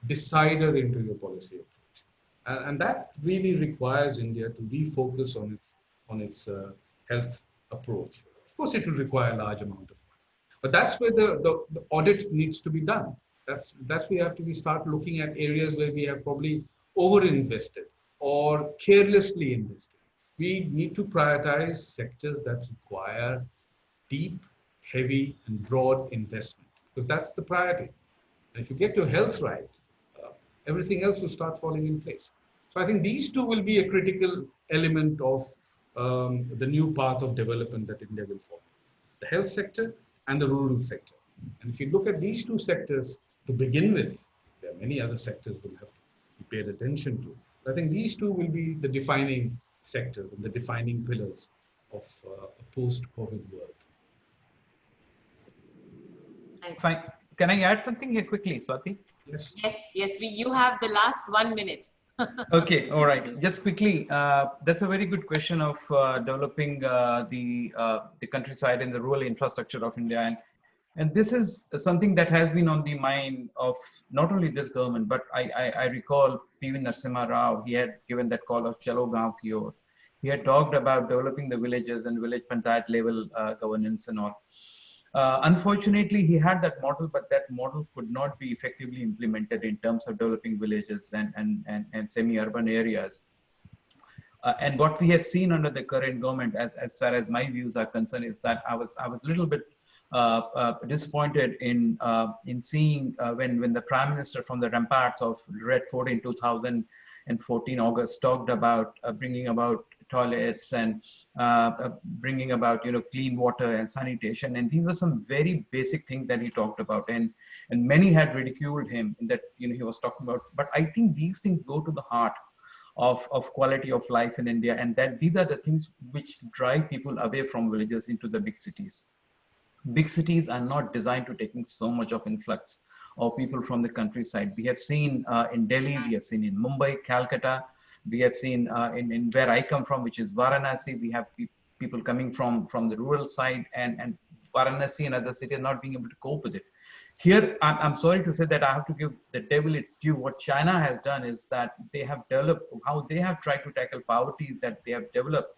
Speaker 8: decider into your policy approach. And that really requires India to refocus on its health approach. Of course, it will require a large amount of money, but that's where the audit needs to be done. That's where we start looking at areas where we have probably over-invested or carelessly invested. We need to prioritize sectors that require deep, heavy, and broad investment, because that's the priority. And if you get your health right, everything else will start falling in place. So I think these two will be a critical element of the new path of development that India will follow: the health sector and the rural sector. And if you look at these two sectors to begin with, there are many other sectors we'll have to be paid attention to. But I think these two will be the defining sectors and the defining pillars of a post-COVID world.
Speaker 7: Fine. Can I add something here quickly, Swati?
Speaker 8: Yes.
Speaker 3: Yes. You have the last 1 minute.
Speaker 7: Okay, all right. Just quickly, that's a very good question of developing the countryside and the rural infrastructure of India, and this is something that has been on the mind of not only this government, but I recall P.V. Narasimha Rao. He had given that call of Chalo Gaon Ki Or. He had talked about developing the villages and village panchayat level governance and all. Unfortunately, he had that model, but that model could not be effectively implemented in terms of developing villages and semi-urban areas. And what we have seen under the current government, as far as my views are concerned, is that I was a little bit disappointed in seeing when the Prime Minister from the ramparts of Red Fort in 2014 August talked about bringing about toilets and bringing about clean water and sanitation, and these were some very basic things that he talked about, and many had ridiculed him in that he was talking about. But I think these things go to the heart of quality of life in India, and that these are the things which drive people away from villages into the big cities. Big cities are not designed to taking so much of influx of people from the countryside. We have seen in Delhi, we have seen in Mumbai, Calcutta, we have seen in where I come from, which is Varanasi, we have people coming from the rural side, and Varanasi and other cities not being able to cope with it. Here, I'm sorry to say that I have to give the devil its due. What China has done is that they have developed, how they have tried to tackle poverty, that they have developed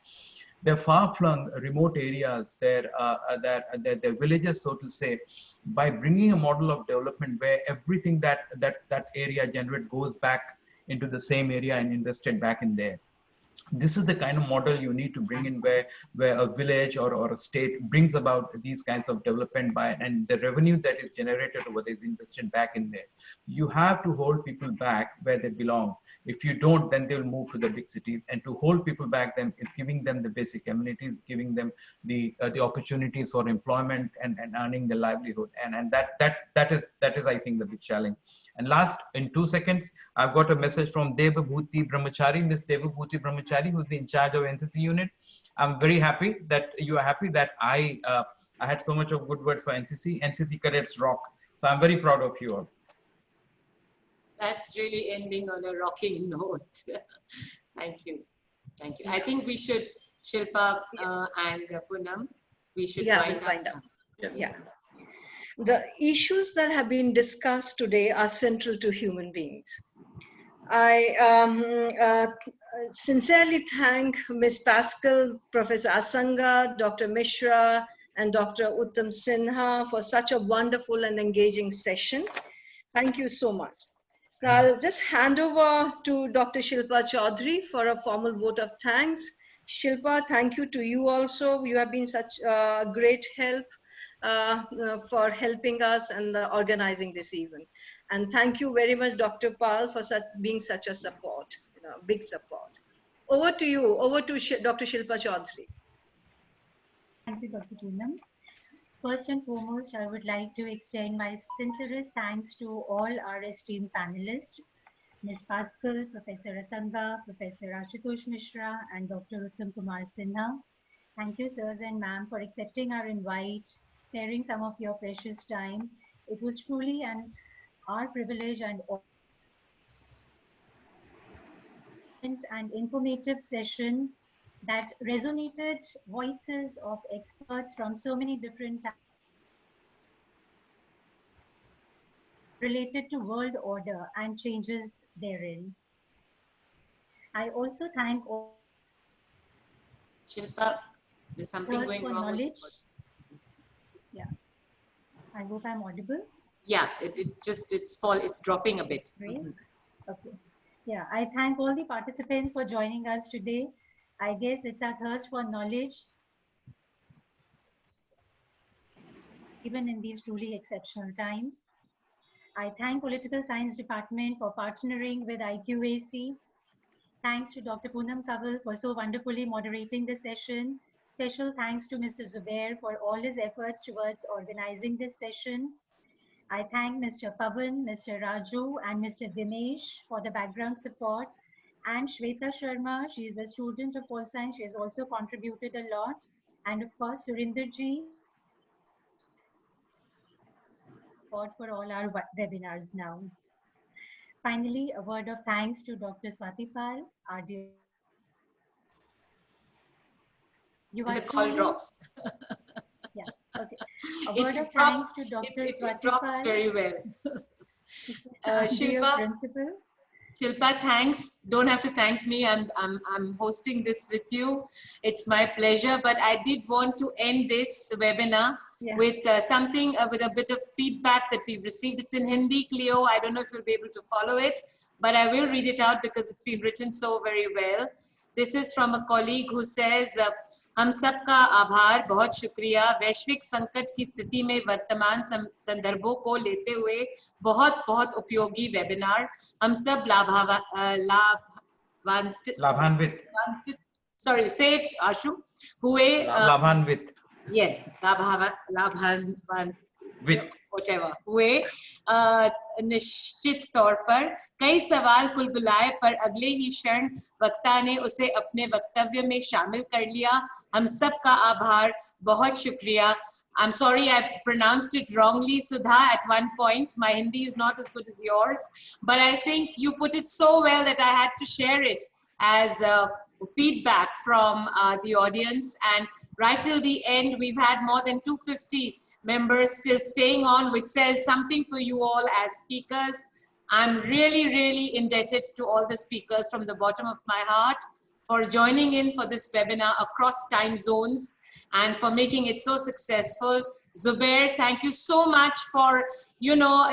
Speaker 7: their far-flung remote areas, their villages, so to say, by bringing a model of development where everything that area generates goes back into the same area and invested back in there. this is the kind of model you need to bring in, where a village or a state brings about these kinds of development and the revenue that is generated over there is invested back in there. You have to hold people back where they belong. If you don't, then they'll move to the big cities. And to hold people back, then it's giving them the basic amenities, giving them the opportunities for employment and earning the livelihood. And that is I think the big challenge. And last, in 2 seconds, I've got a message from Devabhuti Brahmachari, Miss Devabhuti Brahmachari, who's in charge of NCC unit. I'm very happy that you are happy that I had so much of good words for NCC. NCC cadets rock. So I'm very proud of you all.
Speaker 3: That's really ending on a rocking note. Thank you. Thank you. I think we should, Shilpa and Poonam, we should wind up.
Speaker 1: Yes. Yeah. The issues that have been discussed today are central to human beings. I sincerely thank Ms. Pascal, Professor Asanga, Dr. Mishra, and Dr. Uttam Sinha for such a wonderful and engaging session. Thank you so much. Now I'll just hand over to Dr. Shilpa Chaudhary for a formal vote of thanks. Shilpa, thank you to you also. You have been such great help for helping us and organizing this event. And thank you very much, Dr. Paul, for being such a support, big support. Over to you, over to Dr. Shilpa Chaudhary.
Speaker 2: Thank you, Dr. Poonam. First and foremost, I would like to extend my sincerest thanks to all our esteemed panelists, Ms. Pascal, Professor Asanga, Professor Ashutosh Mishra, and Dr. Uttam Kumar Sinha. Thank you, sirs and ma'am, for accepting our invite, sparing some of your precious time. It was truly our privilege and informative session that resonated voices of experts from so many different related to world order and changes therein. I also thank all
Speaker 3: Shilpa, there's something going
Speaker 2: for
Speaker 3: wrong.
Speaker 2: Knowledge. Yeah, I hope I'm audible.
Speaker 3: Yeah, it's dropping a bit.
Speaker 2: Great. Okay. Yeah, I thank all the participants for joining us today. I guess it's our thirst for knowledge, even in these truly exceptional times. I thank Political Science Department for partnering with IQAC. Thanks to Dr. Poonam Kanwal for so wonderfully moderating the session. Special thanks to Mr. Zubair for all his efforts towards organizing this session. I thank Mr. Pavan, Mr. Raju, and Mr. Dinesh for the background support. And Shweta Sharma, she is a student of Pol Science. She has also contributed a lot. And of course, Surinder ji for all our webinars now. Finally, a word of thanks to Dr. Swati Paul, our dear.
Speaker 3: The call drops.
Speaker 2: Yeah, okay. A word of thanks to Dr. Swati
Speaker 3: It drops
Speaker 2: Paul,
Speaker 3: very well.
Speaker 2: dear
Speaker 3: Shilpa,
Speaker 2: principal.
Speaker 3: Shilpa, thanks. Don't have to thank me. I'm hosting this with you. It's my pleasure. But I did want to end this webinar with something, with a bit of feedback that we've received. It's in Hindi, Cleo. I don't know if you'll be able to follow it, but I will read it out because it's been written so very well. This is from a colleague who says, हम सबका आभार, बहुत शुक्रिया। वैश्विक संकट की स्थिति में वर्तमान संदर्भों को लेते हुए बहुत बहुत उपयोगी वेबिनार। हम सब लाभान्वित sorry, say it, Ashu, हुए
Speaker 7: लाभान्वित,
Speaker 3: yes, लाभान्वित, whatever, हुए निश्चित तौर पर कई सवाल कुल बुलाए, पर अगले ही क्षण वक्ता ने उसे अपने वक्तव्य में शामिल कर लिया। हम सब का आभार, बहुत शुक्रिया। I'm sorry I pronounced it wrongly, Sudha, at one point. My Hindi is not as good as yours, but I think you put it so well that I had to share it as feedback from the audience. And right till the end, we've had more than 250 members still staying on, which says something for you all as speakers. I'm really, really indebted to all the speakers from the bottom of my heart for joining in for this webinar across time zones and for making it so successful. Zubair, thank you so much for,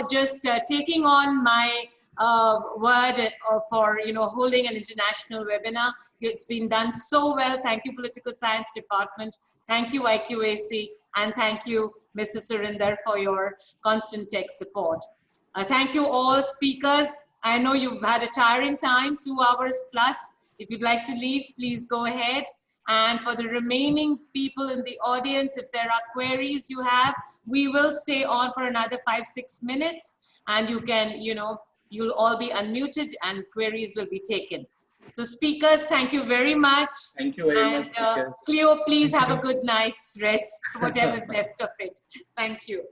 Speaker 3: just taking on my word for holding an international webinar. It's been done so well. Thank you, Political Science Department. Thank you, IQAC, and thank you, Mr. Surinder, for your constant tech support. Thank you all speakers. I know you've had a tiring time, 2 hours plus. If you'd like to leave, please go ahead. And for the remaining people in the audience, if there are queries you have, we will stay on for another 5-6 minutes, and you can, you'll all be unmuted and queries will be taken. So speakers, thank you very much.
Speaker 9: Thank you very much.
Speaker 3: Cleo, please have a good night's rest, whatever's left of it. Thank you.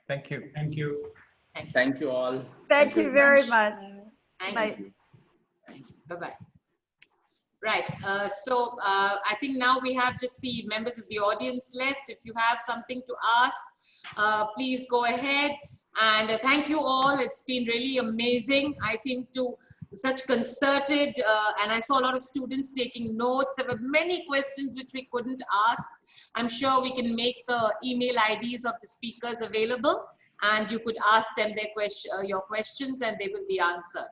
Speaker 7: Thank you.
Speaker 9: Thank you. Thank you all.
Speaker 4: Thank you very much.
Speaker 3: Thank you. Bye-bye. Right, so I think now we have just the members of the audience left. If you have something to ask, please go ahead. And thank you all. It's been really amazing, I think, to such concerted, and I saw a lot of students taking notes. There were many questions which we couldn't ask. I'm sure we can make the email IDs of the speakers available, and you could ask them your questions and they will be answered.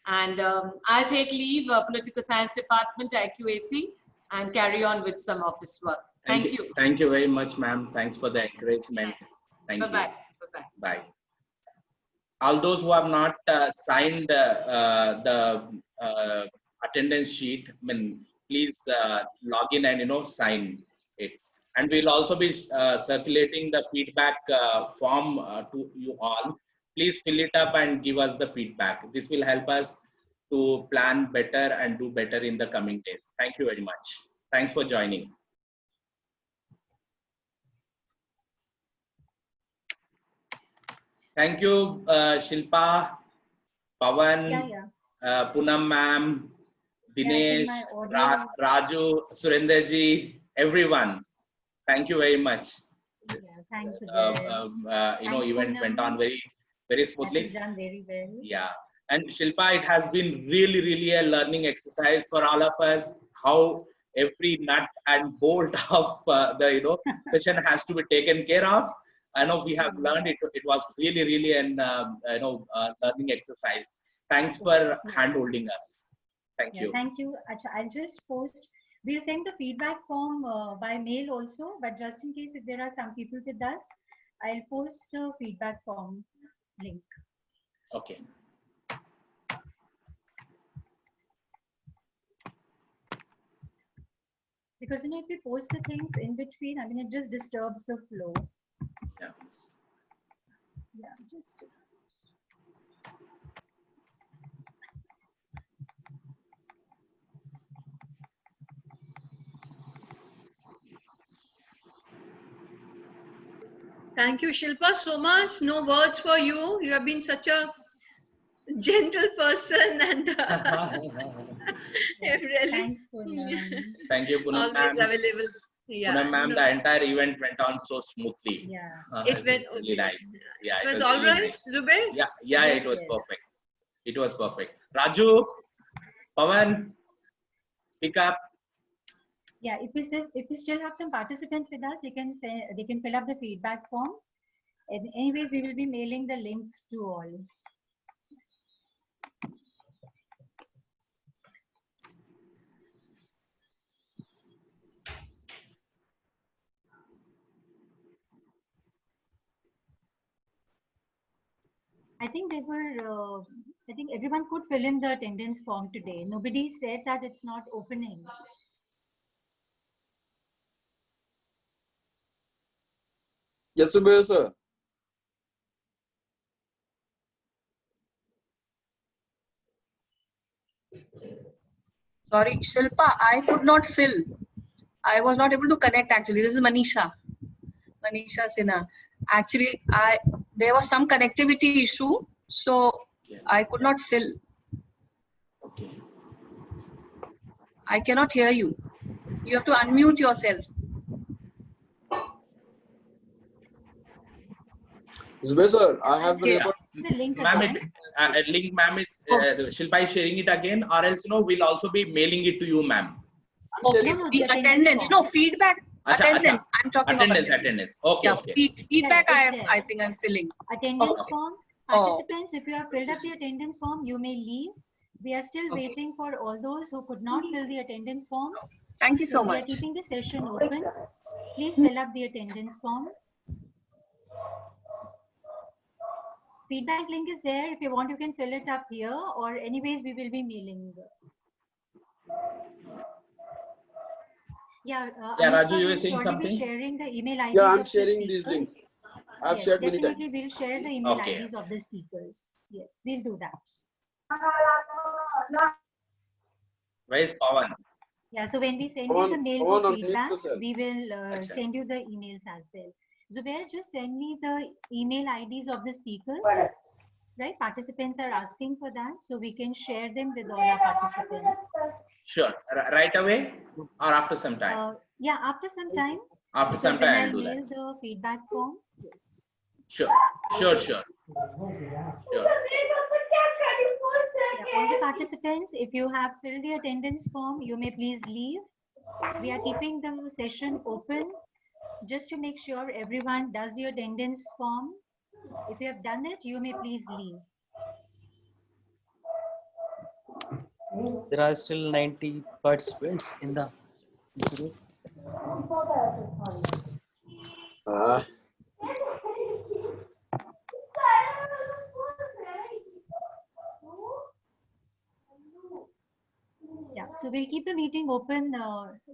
Speaker 3: And I'll take leave, Political Science Department, IQAC, and carry on with some office work. Thank you.
Speaker 9: Thank you very much, ma'am. Thanks for the encouragement. Thank you.
Speaker 3: Bye-bye. Bye-bye.
Speaker 9: Bye. All those who have not signed the attendance sheet, please log in and sign it. And we'll also be circulating the feedback form to you all. Please fill it up and give us the feedback. This will help us to plan better and do better in the coming days. Thank you very much. Thanks for joining. Thank you, Shilpa, Pawan, Poonam ma'am, Dinesh, Raju, Surenderji, everyone. Thank you very much.
Speaker 2: Thanks.
Speaker 9: Event went on very smoothly.
Speaker 2: Done very well.
Speaker 9: Yeah, and Shilpa, it has been really a learning exercise for all of us. How every nut and bolt of the session has to be taken care of. I know we have learned it. It was really an learning exercise. Thanks for hand-holding us. Thank you.
Speaker 2: Thank you. I'll just post. We'll send the feedback form by mail also, but just in case if there are some people with us, I'll post the feedback form link.
Speaker 9: Okay.
Speaker 2: Because if we post the things in between, it just disturbs the flow.
Speaker 9: Yeah.
Speaker 2: Yeah, just.
Speaker 1: Thank you, Shilpa, so much. No words for you. You have been such a gentle person and really.
Speaker 2: Thanks for
Speaker 9: Thank you, Poonam
Speaker 1: always
Speaker 9: ma'am.
Speaker 1: available. Yeah.
Speaker 9: Poonam ma'am, the entire event went on so smoothly.
Speaker 2: Yeah.
Speaker 1: It went
Speaker 9: really nice. Yeah,
Speaker 1: it was all
Speaker 9: really
Speaker 1: right,
Speaker 9: nice.
Speaker 1: Zubair?
Speaker 9: Yeah, it was perfect. It was perfect. Raju, Pawan, speak up.
Speaker 2: Yeah, if we still have some participants with us, they can fill up the feedback form. And anyways, we will be mailing the link to all. I think I think everyone could fill in the attendance form today. Nobody said that it's not opening.
Speaker 10: Yes, sir.
Speaker 11: Sorry, Shilpa, I could not fill. I was not able to connect actually. This is Manisha Sinha. Actually, there was some connectivity issue, so I could not fill.
Speaker 9: Okay.
Speaker 11: I cannot hear you. You have to unmute yourself.
Speaker 10: Zubair sir, I have been able.
Speaker 9: Ma'am, link, ma'am, is Shilpa is sharing it again, or else we'll also be mailing it to you, ma'am.
Speaker 11: Okay. The attendance, no feedback. Attendance. I'm talking
Speaker 9: attendance.
Speaker 11: about
Speaker 9: attendance. Okay,
Speaker 11: yeah,
Speaker 9: okay.
Speaker 11: Feedback. I think I'm filling.
Speaker 2: Attendance form. Participants, if you have filled up the attendance form, you may leave. We are still
Speaker 11: Okay.
Speaker 2: waiting for all those who could not fill the attendance form.
Speaker 11: Thank you so
Speaker 2: We are
Speaker 11: much.
Speaker 2: keeping the session open. Please fill up the attendance form. Feedback link is there. If you want, you can fill it up here, or anyways, we will be mailing. Yeah,
Speaker 9: Yeah,
Speaker 2: Anushka
Speaker 9: Raju, you were
Speaker 2: will
Speaker 9: saying
Speaker 2: surely be
Speaker 9: something?
Speaker 2: sharing the email IDs
Speaker 10: Yeah, I'm
Speaker 2: of the
Speaker 10: sharing these
Speaker 2: speakers.
Speaker 10: links. I've
Speaker 2: Yes,
Speaker 10: shared many
Speaker 2: definitely
Speaker 10: times.
Speaker 2: we'll share the email
Speaker 9: Okay.
Speaker 2: IDs of the speakers. Yes, we'll do that.
Speaker 9: Where is Pawan?
Speaker 2: Yeah, so when we send you the mail for
Speaker 10: Pawan, unmute
Speaker 2: feedback,
Speaker 10: yourself.
Speaker 2: we will
Speaker 9: Acha.
Speaker 2: send you the emails as well. Zubair, just send me the email IDs of the speakers. Right, participants are asking for that, so we can share them with all our participants.
Speaker 9: Sure. Right away or after some time?
Speaker 2: Yeah, after some time.
Speaker 9: After some
Speaker 2: Because when
Speaker 9: time, I'll
Speaker 2: I
Speaker 9: do that.
Speaker 2: mail the feedback form. Yes.
Speaker 9: Sure. Sure. Sure. Sure.
Speaker 2: Yeah, all the participants, if you have filled the attendance form, you may please leave. We are keeping the session open just to make sure everyone does the attendance form. If you have done it, you may please leave.
Speaker 12: There are still 90 participants in the group.
Speaker 2: Yeah, so we'll keep the meeting open,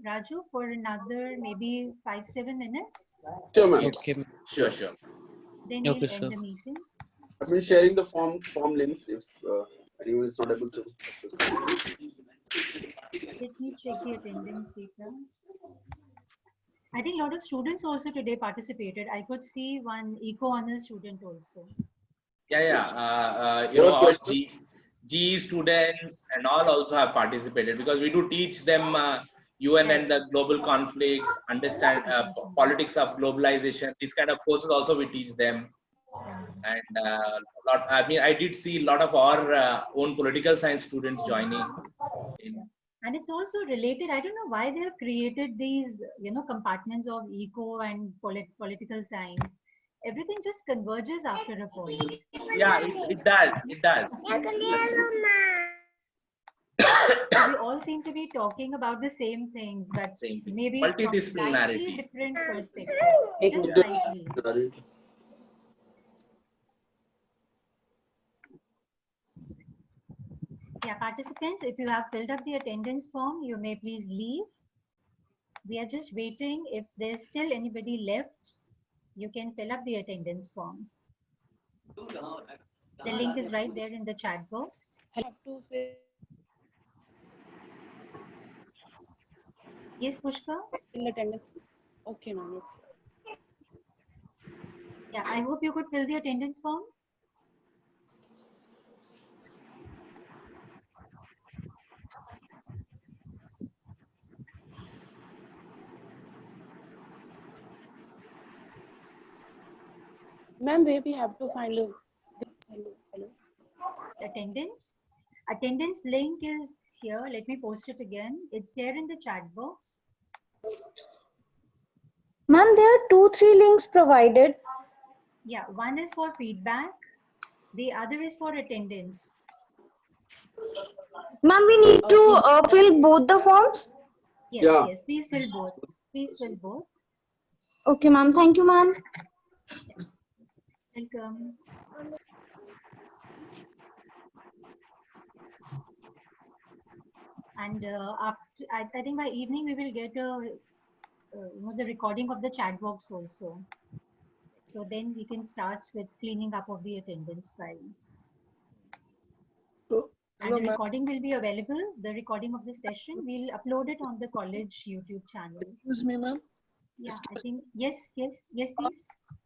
Speaker 2: Raju, for another maybe 5-7 minutes.
Speaker 10: Sure, ma'am.
Speaker 12: Okay.
Speaker 9: Sure. Sure.
Speaker 2: Then
Speaker 12: Okay,
Speaker 2: we'll
Speaker 12: sir.
Speaker 2: end the meeting.
Speaker 10: I've been sharing the form links if anyone is not able to access them.
Speaker 2: Let me check the attendance data. I think a lot of students also today participated. I could see one eco-honors student also.
Speaker 9: Yeah. You
Speaker 10: What
Speaker 9: know,
Speaker 10: was
Speaker 9: our
Speaker 10: the
Speaker 9: GE students and all also have participated because we do teach them UN and the global conflicts, understand politics of globalization. These kind of courses also we teach them. And I did see a lot of our own political science students joining.
Speaker 2: And it's also related. I don't know why they have created these, compartments of eco and political science. Everything just converges after a point.
Speaker 9: Yeah, it does. It does.
Speaker 2: So we all seem to be talking about the same things, but maybe from
Speaker 9: Multidisciplinarity.
Speaker 2: slightly different perspectives. Just slightly. Yeah, participants, if you have filled up the attendance form, you may please leave. We are just waiting. If there's still anybody left, you can fill up the attendance form. The link is right there in the chat box. Yes, Pushpa?
Speaker 13: In attendance. Okay, ma'am.
Speaker 2: Yeah, I hope you could fill the attendance form.
Speaker 13: Ma'am, where we have to find the hello.
Speaker 2: Attendance. Attendance link is here. Let me post it again. It's there in the chat box.
Speaker 14: Ma'am, there are 2-3 links provided.
Speaker 2: Yeah, one is for feedback. The other is for attendance.
Speaker 14: Ma'am, we need to fill both the forms?
Speaker 2: Yes,
Speaker 10: Yeah.
Speaker 2: yes. Please fill both. Please fill both.
Speaker 14: Okay, ma'am. Thank you, ma'am.
Speaker 2: Welcome. And after, I think by evening we will get the recording of the chat box also. So then we can start with cleaning up of the attendance file. And the recording will be available. The recording of the session, we'll upload it on the college YouTube channel.
Speaker 15: Excuse me, ma'am.
Speaker 2: Yeah, I think yes, please.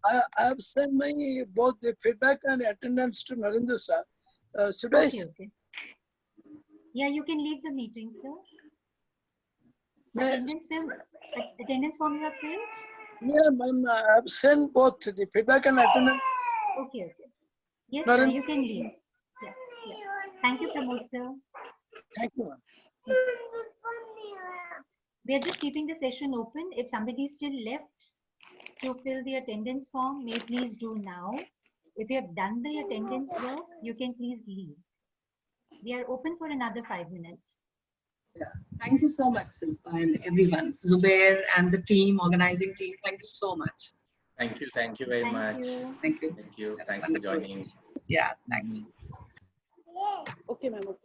Speaker 15: I have sent my both the feedback and attendance to Narendra sir. Should I?
Speaker 2: Okay. Yeah, you can leave the meeting, sir. Attendance form you have filled?
Speaker 15: Yeah, ma'am. I have sent both the feedback and attendance.
Speaker 2: Okay. Yes, sir, you can leave. Yeah. Thank you, Pramod, sir.
Speaker 15: Thank you, ma'am.
Speaker 2: We are just keeping the session open. If somebody is still left to fill the attendance form, may please do now. If you have done the attendance work, you can please leave. We are open for another 5 minutes.
Speaker 11: Yeah. Thank you so much, Shilpa, and everyone. Zubair and the team, organizing team, thank you so much.
Speaker 9: Thank you very much.
Speaker 11: Thank you.
Speaker 9: Thank you. Thanks for joining.
Speaker 11: Yeah, thanks.
Speaker 13: Okay, ma'am. Okay.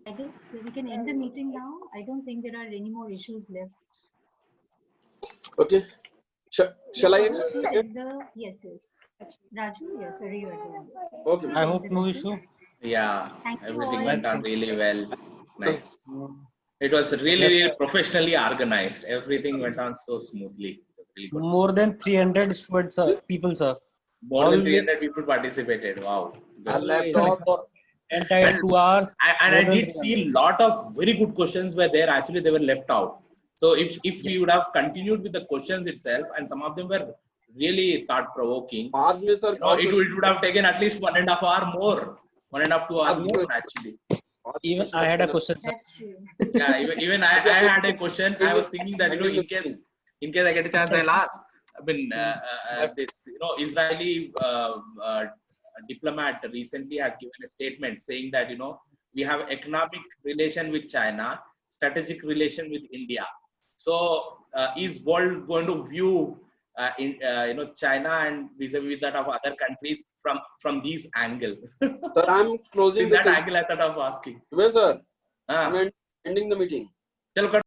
Speaker 2: I guess we can end the meeting now. I don't think there are any more issues left.
Speaker 10: Okay. Shall I end?
Speaker 2: Yes. Raju, yes, sorry, you are doing it.
Speaker 10: Okay.
Speaker 12: I hope no issue.
Speaker 9: Yeah,
Speaker 2: Thank you
Speaker 9: everything
Speaker 2: all.
Speaker 9: went on really well. Nice. It was really professionally organized. Everything went on so smoothly. Really good.
Speaker 12: More than 300 students, people, sir.
Speaker 9: More than 300 people participated. Wow.
Speaker 12: For entire 2 hours.
Speaker 9: And I did see a lot of very good questions were there. Actually, they were left out. So if we would have continued with the questions itself, and some of them were really thought-provoking, it would have taken at least 1.5 hours more. 1.5 to 2 hours more, actually.
Speaker 12: Even I had a question, sir.
Speaker 2: That's true.
Speaker 9: Yeah, even I had a question. I was thinking that, in case I get a chance, I'll ask. I mean, this, Israeli diplomat recently has given a statement saying that, we have economic relation with China, strategic relation with India. So, is world going to view China and vis-a-vis that of other countries from these angles?
Speaker 10: Sir, I'm closing
Speaker 9: that angle I thought of asking.
Speaker 10: Where, sir? I'm ending the meeting.